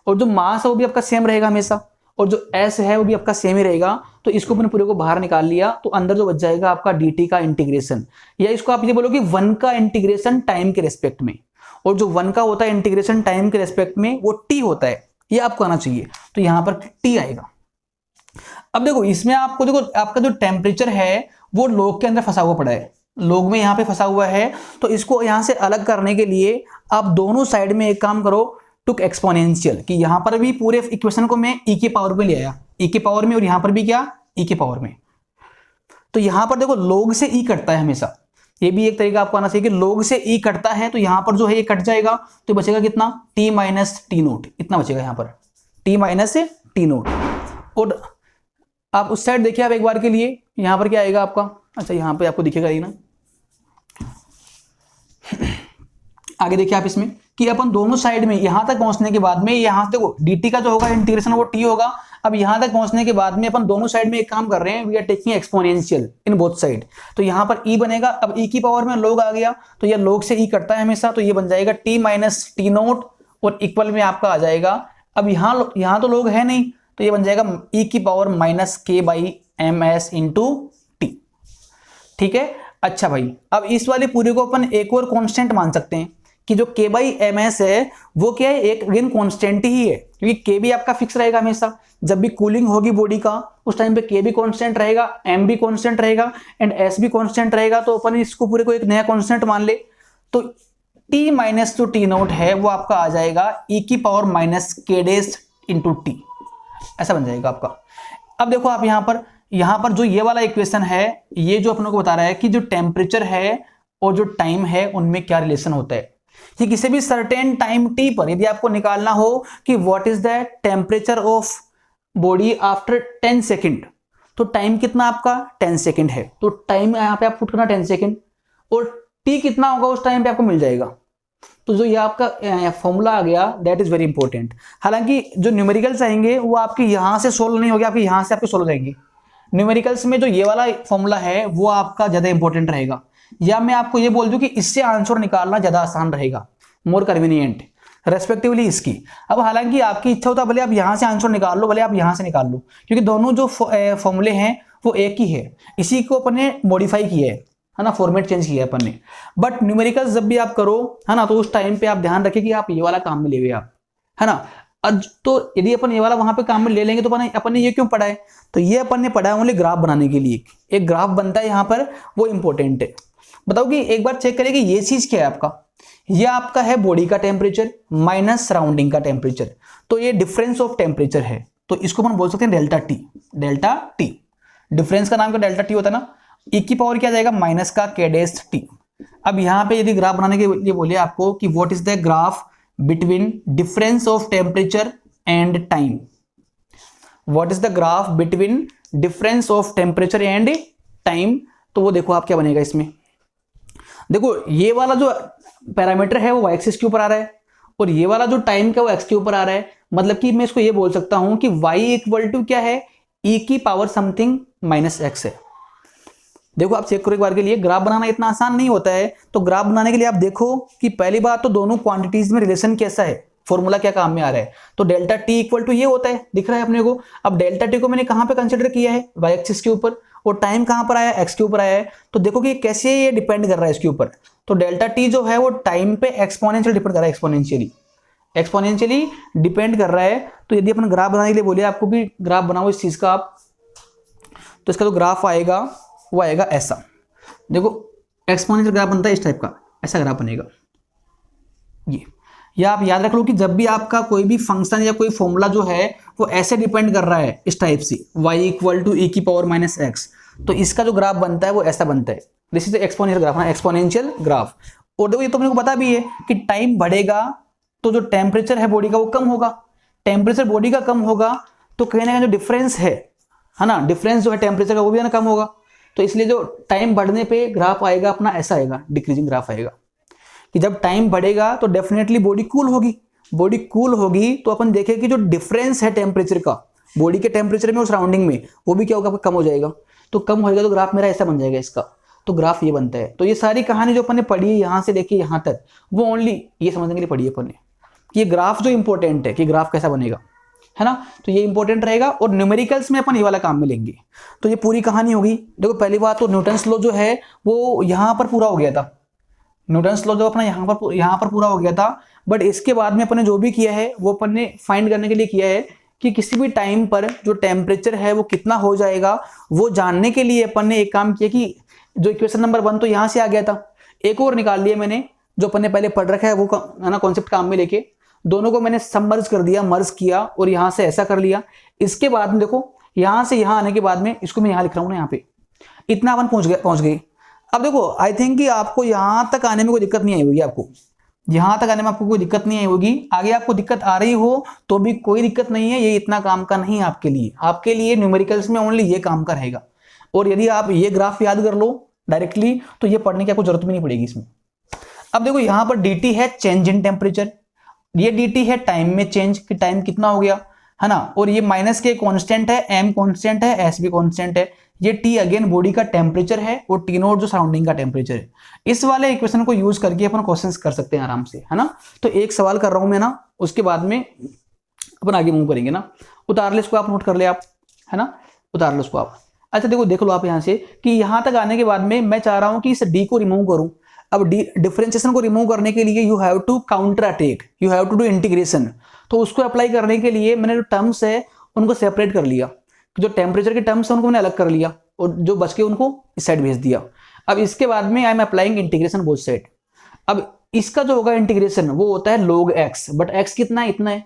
और जो मास है वो भी आपका सेम रहेगा हमेशा, और जो s है वो भी आपका सेम ही रहेगा। तो इसको अपने पूरे को बाहर निकाल लिया, तो अंदर जो बच जाएगा आपका dt का इंटीग्रेशन, या इसको आप ये बोलो कि 1 का इंटीग्रेशन टाइम के रेस्पेक्ट में, और जो 1 का होता है इंटीग्रेशन टाइम के रेस्पेक्ट में वो t होता है, ये आपको आना चाहिए। तो यहाँ पर t आएगा। अब देखो इसमें आपको देखो आपका जो टेम्परेचर है वो log के अंदर फंसा हुआ पड़ा है, log में यहाँ पे फंसा हुआ है। तो इसको यहाँ से अलग करने के लिए आप दोनों साइड में एक काम करो, टुक एक्सपोनेंशियल, कि यहाँ पर भी पूरे इक्वेशन को मैं e के पावर में ले आया, e के पावर में, और यहाँ पर भी क्या e के पावर में। तो यहाँ पर देखो log से e कटता है हमेशा, ये भी एक तरीका आपको आना चाहिए कि log से e कटता है, तो यहाँ पर जो है ये कट जाएगा, तो बचेगा कितना, t माइनस टी नोट, इतना बचेगा यहाँ पर, t माइनस टी नोट। और आप उस साइड देखिए आप एक बार के लिए, यहाँ पर क्या आएगा आपका, अच्छा यहाँ पे आपको दिखेगा ही ना, आगे देखिए आप इसमें कि अपन दोनों साइड में यहां तक पहुंचने के बाद में, यहां से देखो dt का जो होगा इंटीग्रेशन वो t होगा। अब यहां तक पहुंचने के बाद में अपन दोनों साइड में एक काम कर रहे हैं, we are taking exponential in both side. तो यहां पर e बनेगा, अब e की पावर में log आ गया, तो ये log से e कटता है हमेशा, तो ये बन जाएगा t माइनस टी नोट, और इक्वल में आपका आ जाएगा, अब यहां तो log है नहीं, तो ये बन जाएगा e की power minus K by M S into T. ठीक है, अच्छा भाई अब इस वाले पूरे को अपन एक और कांस्टेंट मान सकते हैं, कि जो K बाई एम एस है वो क्या है, एक अगेन कॉन्स्टेंट ही है, क्योंकि K भी आपका फिक्स रहेगा हमेशा। जब भी कूलिंग होगी बॉडी का उस टाइम पे K भी कॉन्स्टेंट रहेगा, M भी कॉन्स्टेंट रहेगा एंड S भी कॉन्स्टेंट रहेगा। तो अपन इसको पूरे को एक नया कॉन्स्टेंट मान ले, तो T माइनस जो T नोट है वो आपका आ जाएगा e की power minus K days into T, ऐसा बन जाएगा आपका। अब देखो आप यहाँ पर जो ये वाला इक्वेशन है, ये जो अपने को बता रहा है कि जो टेम्परेचर है और जो टाइम है उनमें क्या रिलेशन होता है, कि किसी भी सर्टेन टाइम टी पर यदि आपको निकालना हो कि what is the temperature of body after 10 second, तो टाइम कितना आपका 10 सेकेंड है, तो टाइम यहाँ पे आप पुट करना 10 सेकेंड और टी कितना होगा उस टाइम पे आपको मिल जाएगा। तो जो ये आपका फॉर्मूला आ गया दैट इज वेरी इंपॉर्टेंट। हालांकि जो न्यूमेरिकल्स आएंगे वो आपके यहां से सोल्व नहीं होगा, आपके यहां से आपके सोल्व जाएंगे। न्यूमेरिकल्स में जो ये वाला फॉर्मूला है वो आपका ज्यादा इंपॉर्टेंट रहेगा, या मैं आपको ये बोल दूं कि इससे आंसर निकालना ज्यादा आसान रहेगा, मोर कन्वीनियंट रेस्पेक्टिवली इसकी। अब हालांकि आपकी इच्छा होता है भले आप यहां से आंसर निकाल लो, भले आप यहां से निकाल लो, क्योंकि दोनों जो फॉर्मूले हैं वो एक ही है, इसी को अपन ने मॉडिफाई किया है ना, फॉर्मेट चेंज किया है अपन ने। बट न्यूमेरिकल्स जब भी आप करो है ना, तो उस टाइम पे आप ध्यान रखें कि आप ये वाला काम में ले हुए आप, है ना। तो यदि अपन ये वाला वहां पे काम में ले लेंगे तो अपन ने ये क्यों पढ़ा है, तो ये अपन ने पढ़ा है ओनली ग्राफ बनाने के लिए। एक ग्राफ बनता है यहाँ पर, वो इंपॉर्टेंट है। बताओ कि एक बार चेक करें कि ये चीज क्या है आपका, ये आपका है बॉडी का टेम्परेचर माइनस सराउंडिंग का टेम्परेचर, तो ये डिफरेंस ऑफ टेम्परेचर है, तो इसको अपन बोल सकते हैं delta T. Delta T difference का नाम क्या डेल्टा टी होता है ना, e की पावर क्या आ जाएगा माइनस का k डेश टी। अब यहाँ पे यदि ग्राफ बनाने के लिए बोले आपको कि what is the graph between difference of temperature and time, what is the graph between difference of temperature and time, तो वो देखो आप क्या बनेगा इसमें। देखो ये वाला जो पैरामीटर है वो y एक्सिस के ऊपर आ रहा है और ये वाला जो टाइम का वो x के ऊपर आ रहा है, मतलब कि मैं इसको ये बोल सकता हूं कि y इक्वल टू क्या है, e की पावर समथिंग माइनस x है। देखो आप चेक करो एक बार के लिए, ग्राफ बनाना इतना आसान नहीं होता है। तो ग्राफ बनाने के लिए आप देखो कि पहली बात तो दोनों क्वांटिटीज में रिलेशन कैसा है, फॉर्मूला क्या काम में आ रहा है। तो डेल्टा टी इक्वल टू ये होता है, दिख रहा है अपने को। अब डेल्टा टी को मैंने कहां पे कंसीडर किया है, वाई एक्सिस के ऊपर, और टाइम कहां पर आया, एक्स के ऊपर आया है। तो देखो कि कैसे ये डिपेंड कर रहा है इसके ऊपर। तो डेल्टा टी जो है वो टाइम पे एक्सपोनेंशियल डिपेंड कर रहा है, एक्सपोनेंशियली डिपेंड कर रहा है। तो यदि अपन ग्राफ बनाने के लिए बोले आपको कि ग्राफ बनाओ इस चीज का आप, तो इसका जो ग्राफ आएगा वो आएगा ऐसा। देखो एक्सपोनेंशियल ग्राफ बनता है इस टाइप का, ऐसा ग्राफ बनेगा ये। या आप याद रख लो कि जब भी आपका कोई भी फंक्शन या कोई फॉर्मूला जो है वो ऐसे डिपेंड कर रहा है इस टाइप से, y इक्वल टू e की पावर माइनस एक्स, तो इसका जो ग्राफ बनता है वो ऐसा बनता है। This is exponential graph, exponential graph. और देखो ये तो अपने को पता भी है कि टाइम बढ़ेगा तो जो टेम्परेचर है बॉडी का वो कम होगा, टेम्परेचर बॉडी का कम होगा तो कहीं ना कहीं जो डिफरेंस है ना, डिफरेंस जो है टेम्परेचर का वो भी ना कम होगा। तो इसलिए जो टाइम बढ़ने पे ग्राफ आएगा अपना ऐसा आएगा, डिक्रीजिंग ग्राफ आएगा, कि जब टाइम बढ़ेगा तो डेफिनेटली बॉडी कूल होगी। बॉडी कूल होगी तो अपन देखें कि जो डिफरेंस है टेम्परेचर का बॉडी के टेम्परेचर में और सराउंडिंग में, वो भी क्या होगा, कम हो जाएगा। तो कम होएगा तो ग्राफ मेरा ऐसा बन जाएगा इसका, तो ग्राफ ये बनता है। तो ये सारी कहानी जो अपन ने पढ़ी है यहाँ से लेके यहाँ तक, वो ओनली ये समझने के लिए पढ़ी है अपन ने कि ये ग्राफ जो इंपॉर्टेंट है कि ग्राफ कैसा बनेगा, है ना। तो ये इंपॉर्टेंट रहेगा और न्यूमेरिकल्स में अपन ये वाला काम में लेंगे। तो ये पूरी कहानी होगी। देखो पहली बात तो न्यूटन्स लॉ जो है वो यहाँ पर पूरा हो गया था, न्यूटन्स लॉ जो अपना यहाँ पर पूरा हो गया था। बट इसके बाद में अपन ने जो भी किया है वो अपन ने फाइंड करने के लिए किया है कि किसी भी टाइम पर जो टेम्परेचर है वो कितना हो जाएगा, वो जानने के लिए अपन ने एक काम किया कि जो इक्वेशन नंबर 1 तो यहाँ से आ गया था, एक और निकाल लिया मैंने जो अपन ने पहले पढ़ रखा है वो है ना, कॉन्सेप्ट काम में लेके दोनों को मैंने सबमर्ज कर दिया, मर्ज किया और यहाँ से ऐसा कर लिया। इसके बाद में देखो यहाँ से यहाँ आने के बाद में इसको मैं यहाँ लिख रहा हूँ ना, यहाँ पे इतना अपन पहुंच गए। अब देखो आई थिंक कि आपको यहाँ तक आने में कोई दिक्कत नहीं आई होगी, आपको यहाँ तक आने में आपको कोई दिक्कत नहीं आई होगी। आगे आपको दिक्कत आ रही हो तो भी कोई दिक्कत नहीं है, ये इतना काम का नहीं है आपके लिए। आपके लिए न्यूमेरिकल्स में ओनली ये काम का रहेगा। और यदि आप ये ग्राफ याद कर लो डायरेक्टली तो ये पढ़ने की आपको जरूरत भी नहीं पड़ेगी इसमें। अब देखो यहाँ पर dt है चेंज इन टेम्परेचर, ये dt है टाइम में चेंज, कि टाइम कितना हो गया, है ना। और ये माइनस के कांस्टेंट है, m कांस्टेंट है, s भी कांस्टेंट है। ये t अगेन बॉडी का टेम्परेचर है और t नोट जो सराउंडिंग का टेम्परेचर है। इस वाले इक्वेशन को यूज करके अपन क्वेश्चंस कर सकते हैं आराम से, है ना। तो एक सवाल कर रहा हूं मैं ना, उसके बाद में अपन आगे मूव करेंगे ना। उतार ले इसको, आप नोट कर ले आप, है ना, उतार लो उसको आप। अच्छा देखो देख लो आप यहाँ से कि यहाँ तक आने के बाद में मैं चाह रहा हूँ कि इस d को रिमूव करूँ। अब डिफरेंशिएशन को रिमूव करने के लिए you have to counter attack, you have to do integration. तो उसको अप्लाई करने के लिए मैंने जो टर्म्स है उनको सेपरेट कर लिया, जो टेम्परेचर के टर्म्स है उनको मैंने अलग कर लिया और जो बच के उनको इस साइड भेज दिया। अब इसके बाद में I am applying integration both side. अब इसका जो होगा इंटीग्रेशन वो होता है log x, बट x कितना है, इतना है।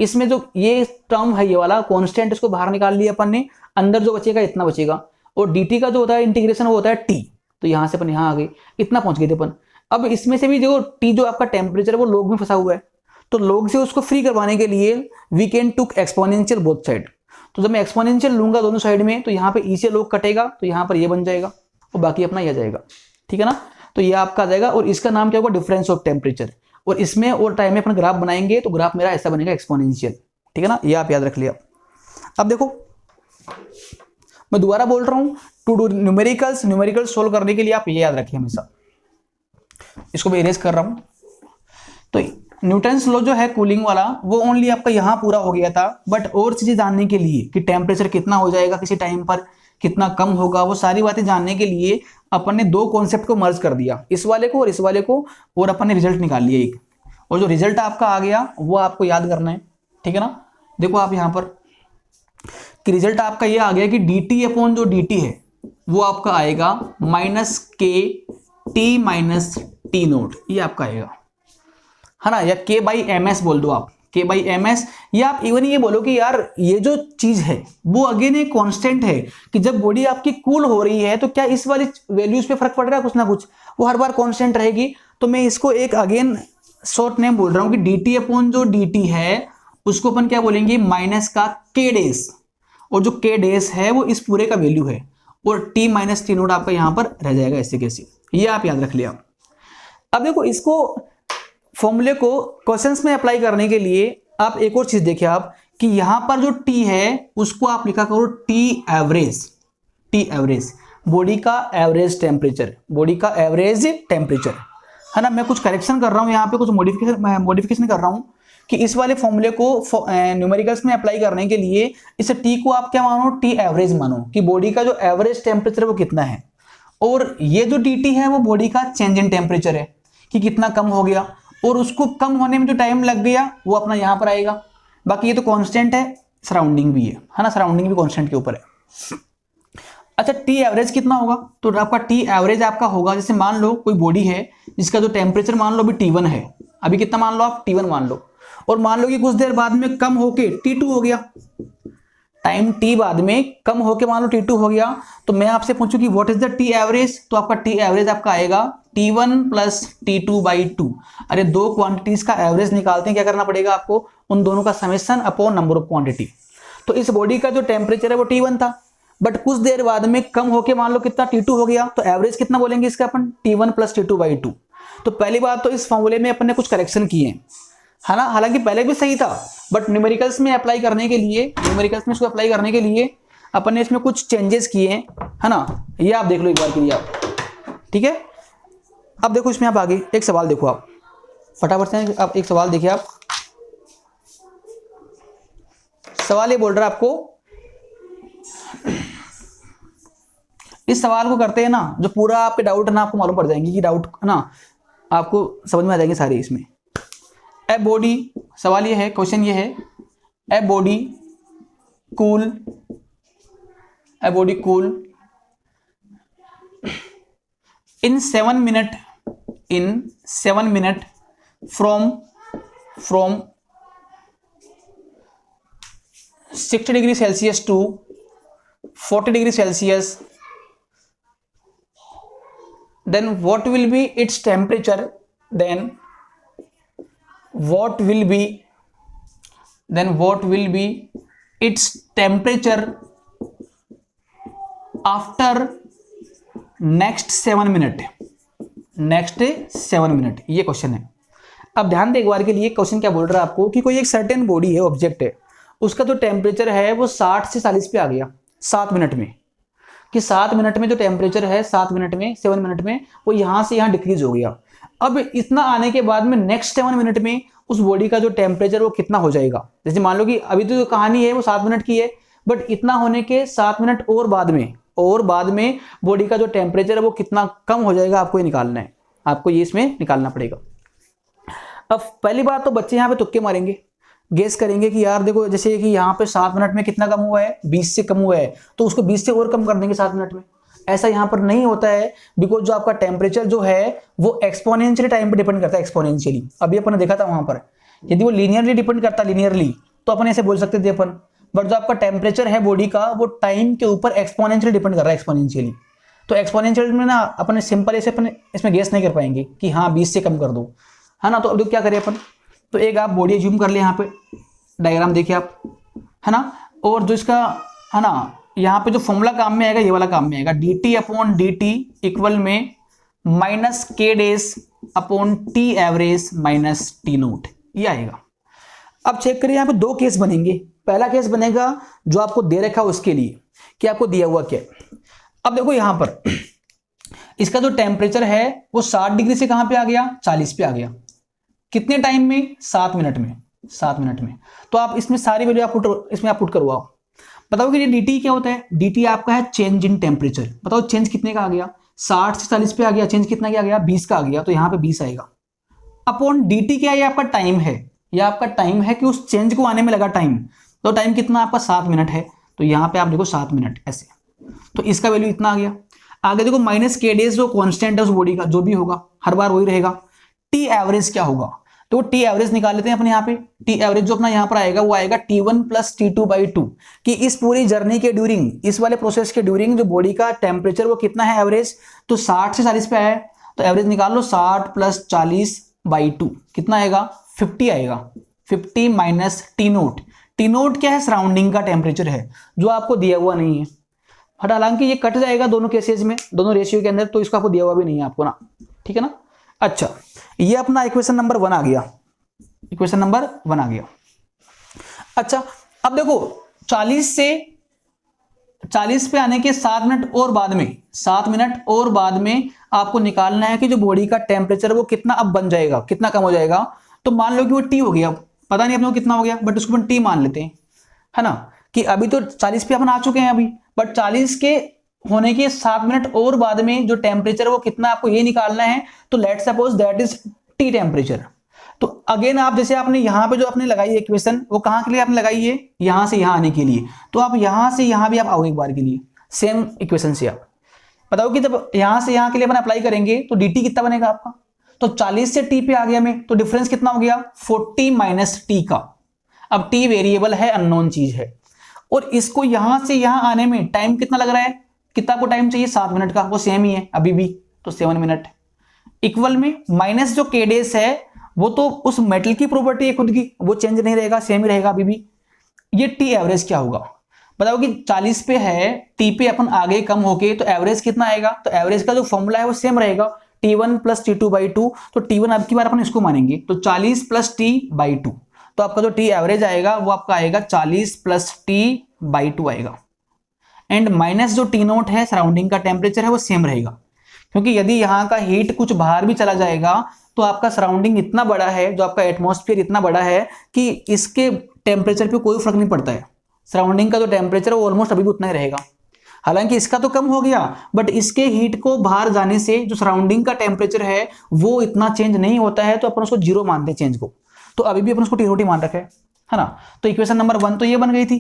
इसमें जो ये टर्म है ये वाला कांस्टेंट, इसको बाहर निकाल लिया अपन ने, अंदर जो बचेगा इतना बचेगा। और dt का जो होता है इंटीग्रेशन वो होता है t, तो यहां से अपन यहां आ गए, इतना पहुंच गए थे अपन। अब इसमें से भी जो t जो आपका टेम्परेचर है वो log में फंसा हुआ है, तो log से उसको फ्री करवाने के लिए we can took exponential both side. तो जब मैं एक्सपोनेंशियल लूंगा दोनों साइड में तो यहाँ पे ई से log कटेगा, तो यहाँ पर ये बन जाएगा और बाकी अपना ये आ जाएगा, ठीक है ना। तो ये आपका आ जाएगा और इसका नाम क्या होगा, डिफरेंस ऑफ टेम्परेचर। और इसमें और टाइम में अपन ग्राफ बनाएंगे तो ग्राफ मेरा ऐसा बनेगा एक्सपोनेंशियल, ठीक है ना, ये आप याद रख लिया। अब देखो मैं दोबारा बोल रहा हूं, टू डू न्यूमेरिकल्स सोल्व करने के लिए आप ये याद रखिए हमेशा। इसको मैं इरेज कर रहा हूं। तो न्यूटन्स लॉ जो है कूलिंग वाला वो ओनली आपका यहां पूरा हो गया था, बट और चीजें जानने के लिए कि टेम्परेचर कितना हो जाएगा किसी टाइम पर, कितना कम होगा, वो सारी बातें जानने के लिए अपन ने दो कॉन्सेप्ट को मर्ज कर दिया, इस वाले को और इस वाले को, और अपन ने रिजल्ट निकाल लिया एक। और जो रिजल्ट आपका आ गया वो आपको याद करना है, ठीक है ना। देखो आप यहां पर कि रिजल्ट आपका ये आ गया कि dt अपॉन जो dt है वो आपका आएगा माइनस के टी माइनस टी नोट, ये आपका आएगा, है ना। या k बाई एम एस बोल दो आप, k बाई एम एस, या आप इवन ये बोलो कि यार ये जो चीज है वो अगेन एक कांस्टेंट है कि जब बॉडी आपकी कूल हो रही है तो क्या इस वाली वैल्यूज पे फर्क पड़ रहा है, कुछ ना कुछ, वो हर बार कांस्टेंट रहेगी। तो मैं इसको एक अगेन शॉर्ट नेम बोल रहा हूं कि dt अपॉन जो dt है उसको अपन क्या बोलेंगे, माइनस का k डेस, और जो k डेस है वो इस पूरे का वैल्यू है, और t माइनस टी नोट आपका यहां पर रह जाएगा ऐसे कैसे, ये आप याद रख लिया। अब देखो इसको फॉर्मूले को क्वेश्चंस में अप्लाई करने के लिए आप एक और चीज देखिए आप कि यहां पर जो t है उसको आप लिखा करो t एवरेज, बॉडी का एवरेज टेम्परेचर, बॉडी का एवरेज टेम्परेचर, है ना। मैं कुछ करेक्शन कर रहा हूं यहाँ पे, कुछ मॉडिफिकेशन कर रहा हूं कि इस वाले फॉर्मूले को न्यूमेरिकल्स में अप्लाई करने के लिए इस t को आप क्या मानो, t एवरेज मानो, कि बॉडी का जो एवरेज टेम्परेचर वो कितना है, और ये जो dt है वो बॉडी का चेंज इन टेम्परेचर है कि कितना कम हो गया, और उसको कम होने में जो टाइम लग गया वो अपना यहां पर आएगा। बाकी ये तो कांस्टेंट है, सराउंडिंग भी है ना, सराउंडिंग भी कांस्टेंट के ऊपर है। अच्छा टी एवरेज कितना होगा, तो आपका टी एवरेज आपका होगा, जैसे मान लो कोई बॉडी है जिसका जो टेम्परेचर मान लो अभी T1 है, अभी कितना मान लो आप, T1 मान लो, और मान लो कि कुछ देर बाद में कम होके T2 हो गया, टाइम t बाद में कम होके मान लो T2 हो गया, तो मैं आपसे पूछूं कि what is the T average, तो आपका टी एवरेज आपका आएगा T1 प्लस T2 बाई 2। अरे दो क्वांटिटीज का एवरेज निकालते हैं, क्या करना पड़ेगा आपको, उन दोनों का summation upon number of quantity. तो इस बॉडी का जो टेम्परेचर है वो T1 था, बट कुछ देर बाद में कम होके मान लो कितना T2 हो गया, तो एवरेज कितना बोलेंगे इसका अपन, T1 प्लस T2 बाई 2। तो पहली बात तो इस फॉर्मूले में अपन ने कुछ करेक्शन किए हैं, है ना, हालांकि पहले भी सही था, बट न्यूमेरिकल्स में अप्लाई करने के लिए, न्यूमेरिकल्स में इसको अप्लाई करने के लिए अपन ने इसमें कुछ चेंजेस किए हैं, है ना। ये आप देख लो एक बार के लिए आप, ठीक है। अब देखो इसमें आप आगे एक सवाल देखो, आप फटाफट से आप एक सवाल देखिए। आप सवाल ये बोल रहा है आपको, इस सवाल को करते हैं ना, जो पूरा आपके डाउट है ना आपको मालूम पड़ जाएंगे कि डाउट है ना, आपको समझ में आ जाएंगे सारे इसमें। ए बॉडी, सवाल ये है, क्वेश्चन ये है, a body cool in 7 minute from 60 degree Celsius to 40 degree Celsius, then what will be its temperature, then what will be its temperature after next 7 minute, ये क्वेश्चन है। अब ध्यान दे एक बार के लिए, क्वेश्चन क्या बोल रहा है आपको कि कोई एक सर्टेन बॉडी है, ऑब्जेक्ट है, उसका जो टेम्परेचर है वो 60 से 40 पे आ गया 7 मिनट में, कि 7 मिनट में जो टेम्परेचर है 7 मिनट में वो यहां से यहां डिक्रीज हो गया। अब इतना आने के बाद में नेक्स्ट 7 मिनट में उस बॉडी का जो टेम्परेचर वो कितना हो जाएगा। जैसे मान लो कि अभी तो जो कहानी है वो 7 मिनट की है, बट इतना होने के 7 मिनट और बाद में बॉडी का जो टेम्परेचर है वो कितना कम हो जाएगा, आपको ये निकालना है। आपको ये इसमें निकालना पड़ेगा। अब पहली बात तो बच्चे यहाँ पे तुक्के मारेंगे, गेस करेंगे कि यार देखो जैसे कि यहाँ पे 7 मिनट में कितना कम हुआ है, 20 से कम हुआ है, तो उसको 20 से और कम कर देंगे 7 मिनट में। ऐसा यहाँ पर नहीं होता है, बिकॉज जो आपका टेम्परेचर जो है वो एक्सपोनेंशियली टाइम पे डिपेंड करता है, एक्सपोनेंशियली। अभी अपन ने देखा था वहां पर, यदि वो लीनियरली डिपेंड करता, लीनियरली, तो अपन ऐसे बोल सकते थे अपन, बट जो आपका टेम्परेचर है बॉडी का वो टाइम के ऊपर एक्सपोनेंशियली डिपेंड कर रहा है, एक्सपोनेंशियली। तो एक्सपोनेंशियल में ना अपन सिंपल ऐसे अपन इसमें गेस नहीं कर पाएंगे कि हाँ 20 से कम कर दो, है ना। तो अब क्या करें अपन, तो एक आप बॉडी एज्यूम कर ले, यहाँ पे डायग्राम देखिए आप, है ना। और जो इसका है ना यहाँ पे जो फॉर्मूला काम में आएगा, ये वाला काम में आएगा, dt अपॉन dt इक्वल में minus k days upon t average minus t note, ये आएगा। अब चेक करिए यहाँ पे दो केस बनेंगे। पहला केस बनेगा जो आपको दे रखा है उसके लिए कि आपको दिया हुआ क्या है। अब देखो यहाँ पर इसका जो टेम्परेचर है वो 60 डिग्री से कहां पे आ गया, 40 पे आ गया। कितने टाइम में, 7 मिनट में, 7 मिनट में। तो आप इसमें सारी वैल्यू आप इसमें आप पुट करवाओ। बताओ कि ये dt क्या होता है, dt आपका है चेंज इन टेम्परेचर। बताओ चेंज कितने का आ गया, 60 से 40 पे आ गया, चेंज कितना क्या आ गया, 20 का आ गया, तो यहाँ पे 20 आएगा। अपॉन dt क्या है, ये आपका टाइम है, ये आपका टाइम है कि उस चेंज को आने में लगा टाइम। तो टाइम कितना आपका 7 मिनट है, तो यहाँ पे आप देखो 7 मिनट ऐसे, तो इसका वैल्यू इतना आ गया। आगे देखो माइनस k डेज जो कॉन्स्टेंट है उस बॉडी का, जो भी होगा हर बार वही रहेगा। t एवरेज क्या होगा, तो टी एवरेज निकाल लेते हैं अपने यहाँ पे। टी एवरेज जो अपना यहाँ पर आएगा वो आएगा T1 प्लस T2/2, कि इस पूरी जर्नी के ड्यूरिंग, इस वाले प्रोसेस के ड्यूरिंग जो बॉडी का टेम्परेचर वो कितना है एवरेज, तो 60 से 40 पे आया, तो एवरेज निकाल लो 60 प्लस 40/2 कितना आएगा, 50 आएगा। 50 minus T note, T note क्या है, सराउंडिंग का टेम्परेचर है जो आपको दिया हुआ नहीं है। हालांकि ये कट जाएगा दोनों केसेज में, दोनों रेशियो के अंदर, तो इसको आपको दिया हुआ भी नहीं है आपको ना, ठीक है ना। अच्छा, ये अपना इक्वेशन नंबर 1 आ गया, इक्वेशन नंबर 1 आ गया। अच्छा, अब देखो 40 से 40 पे आने के 7 मिनट और बाद में, 7 मिनट और बाद में आपको निकालना है कि जो बॉडी का टेम्परेचर वो कितना अब बन जाएगा, कितना कम हो जाएगा। तो मान लो कि वो टी हो गया, पता नहीं अपने को कितना हो गया, बट उसको अपन टी मान लेते हैं, है ना। कि अभी तो 40 पे अपन आ चुके हैं अभी, बट 40 के होने के 7 मिनट और बाद में जो टेम्परेचर वो कितना आपको ये निकालना है। तो let suppose that is T temperature. तो अगेन आप जैसे आपने यहाँ पे जो आपने लगाई इक्वेशन, वो कहाँ के लिए आपने लगाई है, यहाँ से यहाँ आने के लिए। तो आप यहाँ से यहाँ भी आप आओगे एक बार के लिए, सेम इक्वेशन से आप बताओ कि जब यहाँ से यहाँ के लिए अपन अप्लाई करेंगे तो dt कितना बनेगा आपका। तो 40 से t पे आ गया मैं, तो डिफरेंस कितना हो गया, 40 माइनस टी का। अब t वेरिएबल है, अननोन चीज है, और इसको यहां से यहां आने में टाइम कितना लग रहा है, कितना को टाइम चाहिए, 7 मिनट का, वो सेम ही है अभी भी, तो 7 मिनट इक्वल में माइनस जो k डेज है वो तो उस मेटल की प्रॉपर्टी है खुद की, वो चेंज नहीं रहेगा, सेम ही रहेगा अभी भी। ये टी एवरेज क्या होगा, बताओ कि 40 पे है, टी पे अपन आगे कम होके तो एवरेज कितना आएगा। तो एवरेज का जो फॉर्मूला है वो सेम रहेगा, T1 प्लस T2/2। तो T1 अब की बार अपन इसको मानेंगे, तो 40 प्लस T/2, तो आपका जो टी एवरेज आएगा वो आपका आएगा 40 प्लस T/2 आएगा। एंड माइनस जो टी नोट है, सराउंडिंग का टेम्परेचर है, वो सेम रहेगा, क्योंकि यदि यहाँ का हीट कुछ बाहर भी चला जाएगा तो आपका सराउंडिंग इतना बड़ा है, जो आपका एटमॉस्फेयर इतना बड़ा है कि इसके टेम्परेचर पे कोई फर्क नहीं पड़ता है। सराउंडिंग का जो टेम्परेचर है वो ऑलमोस्ट अभी भी उतना ही रहेगा। हालांकि इसका तो कम हो गया, बट इसके हीट को बाहर जाने से जो सराउंडिंग का टेम्परेचर है वो इतना चेंज नहीं होता है, तो अपन उसको 0 मानते हैं चेंज को। तो अभी भी अपन उसको टी मान रखा है ना। तो इक्वेशन नंबर 1 तो ये बन गई थी,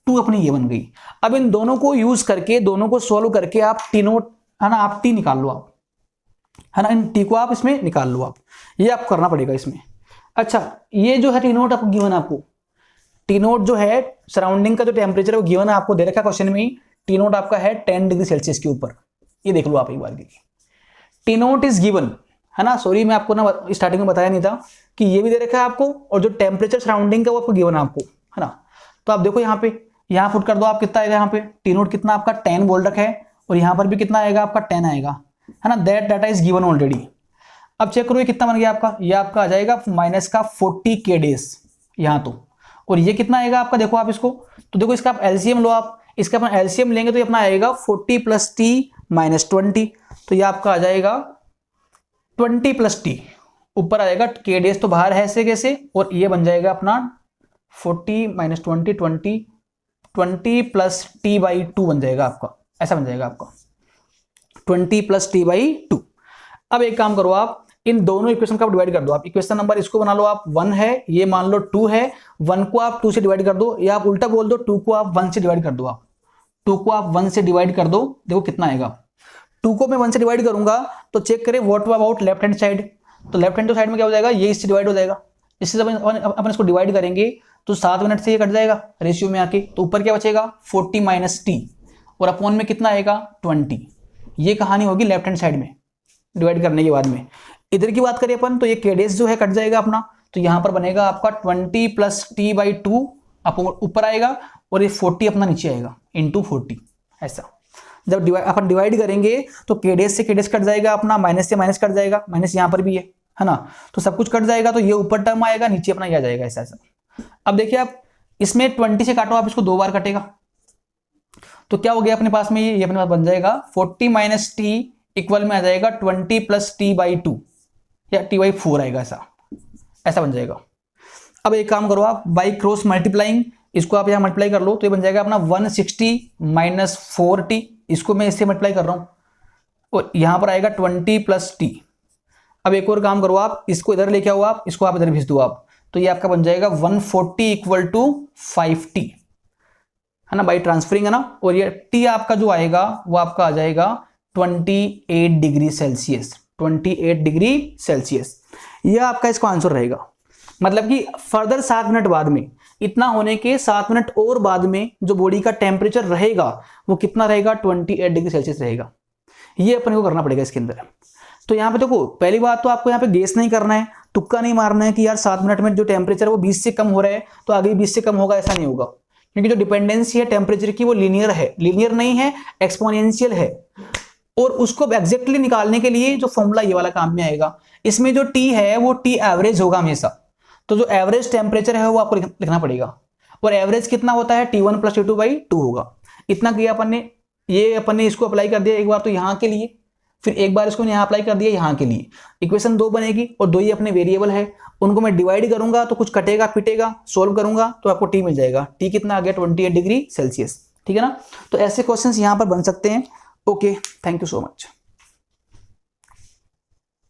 2 अपनी ये बन गई। अब इन दोनों को यूज करके, दोनों को सोल्व करके आप टी नोट, है ना, आप टी निकाल लो आप, है ना, इन टी को आप इसमें निकाल लो आप, ये आपको करना पड़ेगा इसमें। अच्छा, ये जो है टी नोट आपको गिवन, आपको टी नोट जो है सराउंडिंग का जो टेम्परेचर है वो गिवन है, आपको दे रखा क्वेश्चन में ही। टी नोट आपका है 10 डिग्री सेल्सियस के ऊपर, ये देख लो आप एक बार के लिए। टी नोट इज गिवन, है ना, सॉरी मैं आपको ना स्टार्टिंग में बताया नहीं था कि ये भी दे रखा है आपको, और जो टेम्परेचर सराउंडिंग का वो आपको गिवन है आपको, है ना। तो आप देखो यहाँ पे, यहाँ पुट कर दो आप, कितना आएगा यहाँ पे, टी नोट कितना आपका 10 बोल रखा है, और यहाँ पर भी कितना आएगा आपका 10 आएगा, है ना। That data is given already. अब चेक करो ये कितना बन गया आपका, ये आपका आ जाएगा माइनस का 40 के डेज यहाँ तो, और ये कितना आएगा आपका, देखो आप इसको, तो देखो इसका आप एलसीएम लो आप, इसका अपना एलसीएम लेंगे तो ये अपना आएगा 40 प्लस टी माइनस 20, तो ये आपका आ जाएगा 20 प्लस टी, ऊपर आ जाएगा के डेज तो बाहर है ऐसे कैसे, और ये बन जाएगा अपना 40 माइनस 20 प्लस T/2 बन जाएगा आपका, ऐसा बन जाएगा आपका 20 प्लस T/2। अब एक काम करो, आप इन दोनों इक्वेशन को आप डिवाइड कर दो। आप इक्वेशन नंबर इसको बना लो, आप 1 है, ये मान लो 2 है, 1 को आप 2 से डिवाइड कर दो, या आप उल्टा बोल दो 2 को आप 1 से डिवाइड कर दो। आप 2 को आप 1 से डिवाइड कर दो, देखो कितना आएगा। 2 को मैं 1 से डिवाइड करूंगा तो चेक करें what about left hand side. तो लेफ्ट हैंड साइड में क्या हो जाएगा, ये इससे डिवाइड हो जाएगा। इससे जब अपन इसको डिवाइड करेंगे तो 7 मिनट से ये कट जाएगा रेशियो में आके, तो ऊपर क्या बचेगा 40 माइनस टी, और अपॉन में कितना आएगा 20। ये कहानी होगी लेफ्ट हैंड साइड में डिवाइड करने के बाद में। इधर की बात करें अपन तो ये केडेस जो है कट जाएगा अपना, तो यहां पर बनेगा आपका 20 प्लस टी बाई 2 ऊपर आएगा, और ये 40 अपना नीचे आएगा इंटू 40। ऐसा जब अपन डिवाइड करेंगे तो केडेस से केडेस कट जाएगा अपना, माइनस से माइनस कट जाएगा, माइनस यहाँ पर भी है ना, तो सब कुछ कट जाएगा, तो ये ऊपर टर्म आएगा, नीचे अपना ये आ जाएगा ऐसा ऐसा। अब देखिए आप इसमें 20 से काटो, आप इसको 2 बार कटेगा, तो क्या हो गया अपने पास में, ये अपने पास बन जाएगा 40 माइनस टी इक्वल में आ जाएगा 20 प्लस टी बाई 2 या टी बाई 4 आएगा, ऐसा बन जाएगा। अब एक काम करो, आप बाई क्रॉस मल्टीप्लाइंग इसको आप यहाँ मल्टीप्लाई कर लो, तो ये बन जाएगा अपना 160 माइनस 4t, इसको मैं इससे मल्टीप्लाई कर रहा हूँ, और यहाँ पर आएगा 20 प्लस टी। अब एक और काम करो, आप इसको इधर लेके आओ, आप इसको आप इधर भेज दो आप, तो ये आपका बन जाएगा 140 इक्वल टू 5t, है ना, बाई ट्रांसफरिंग, है ना, और ये t आपका जो आएगा वो आपका आ जाएगा 28 डिग्री सेल्सियस, 28 डिग्री सेल्सियस। यह आपका इसका आंसर रहेगा। मतलब कि फर्दर 7 मिनट बाद में, इतना होने के 7 मिनट और बाद में जो बॉडी का टेम्परेचर रहेगा वो कितना रहेगा 28 डिग्री सेल्सियस रहेगा। ये अपने को करना पड़ेगा इसके अंदर। तो यहाँ पे देखो, पहली बात तो आपको यहाँ पे गेस नहीं करना है, तुक्का नहीं मारना है कि यार 7 मिनट में जो टेम्परेचर है वो 20 से कम हो रहा है तो आगे 20 से कम होगा, ऐसा नहीं होगा। क्योंकि जो डिपेंडेंसी है टेम्परेचर की वो लीनियर है, लीनियर नहीं है, एक्सपोनेंशियल है। और उसको एग्जैक्टली निकालने के लिए जो फॉर्मूला ये वाला काम में आएगा, इसमें जो टी है वो टी एवरेज होगा हमेशा। तो जो एवरेज टेम्परेचर है वो आपको लिखना पड़ेगा, और एवरेज कितना होता है T1 प्लस T2 बाई 2 होगा। इतना किया अपन ने, ये अपन ने इसको अप्लाई कर दिया एक बार तो यहाँ के लिए, फिर एक बार इसको यहाँ अप्लाई कर दिया यहाँ के लिए। इक्वेशन 2 बनेगी और 2 ही अपने वेरिएबल है, उनको मैं डिवाइड करूंगा तो कुछ कटेगा पिटेगा, सोल्व करूंगा तो आपको टी मिल जाएगा। टी कितना आ गया 28 डिग्री सेल्सियस, ठीक है ना। तो ऐसे क्वेश्चंस यहाँ पर बन सकते हैं। Okay, thank you so much.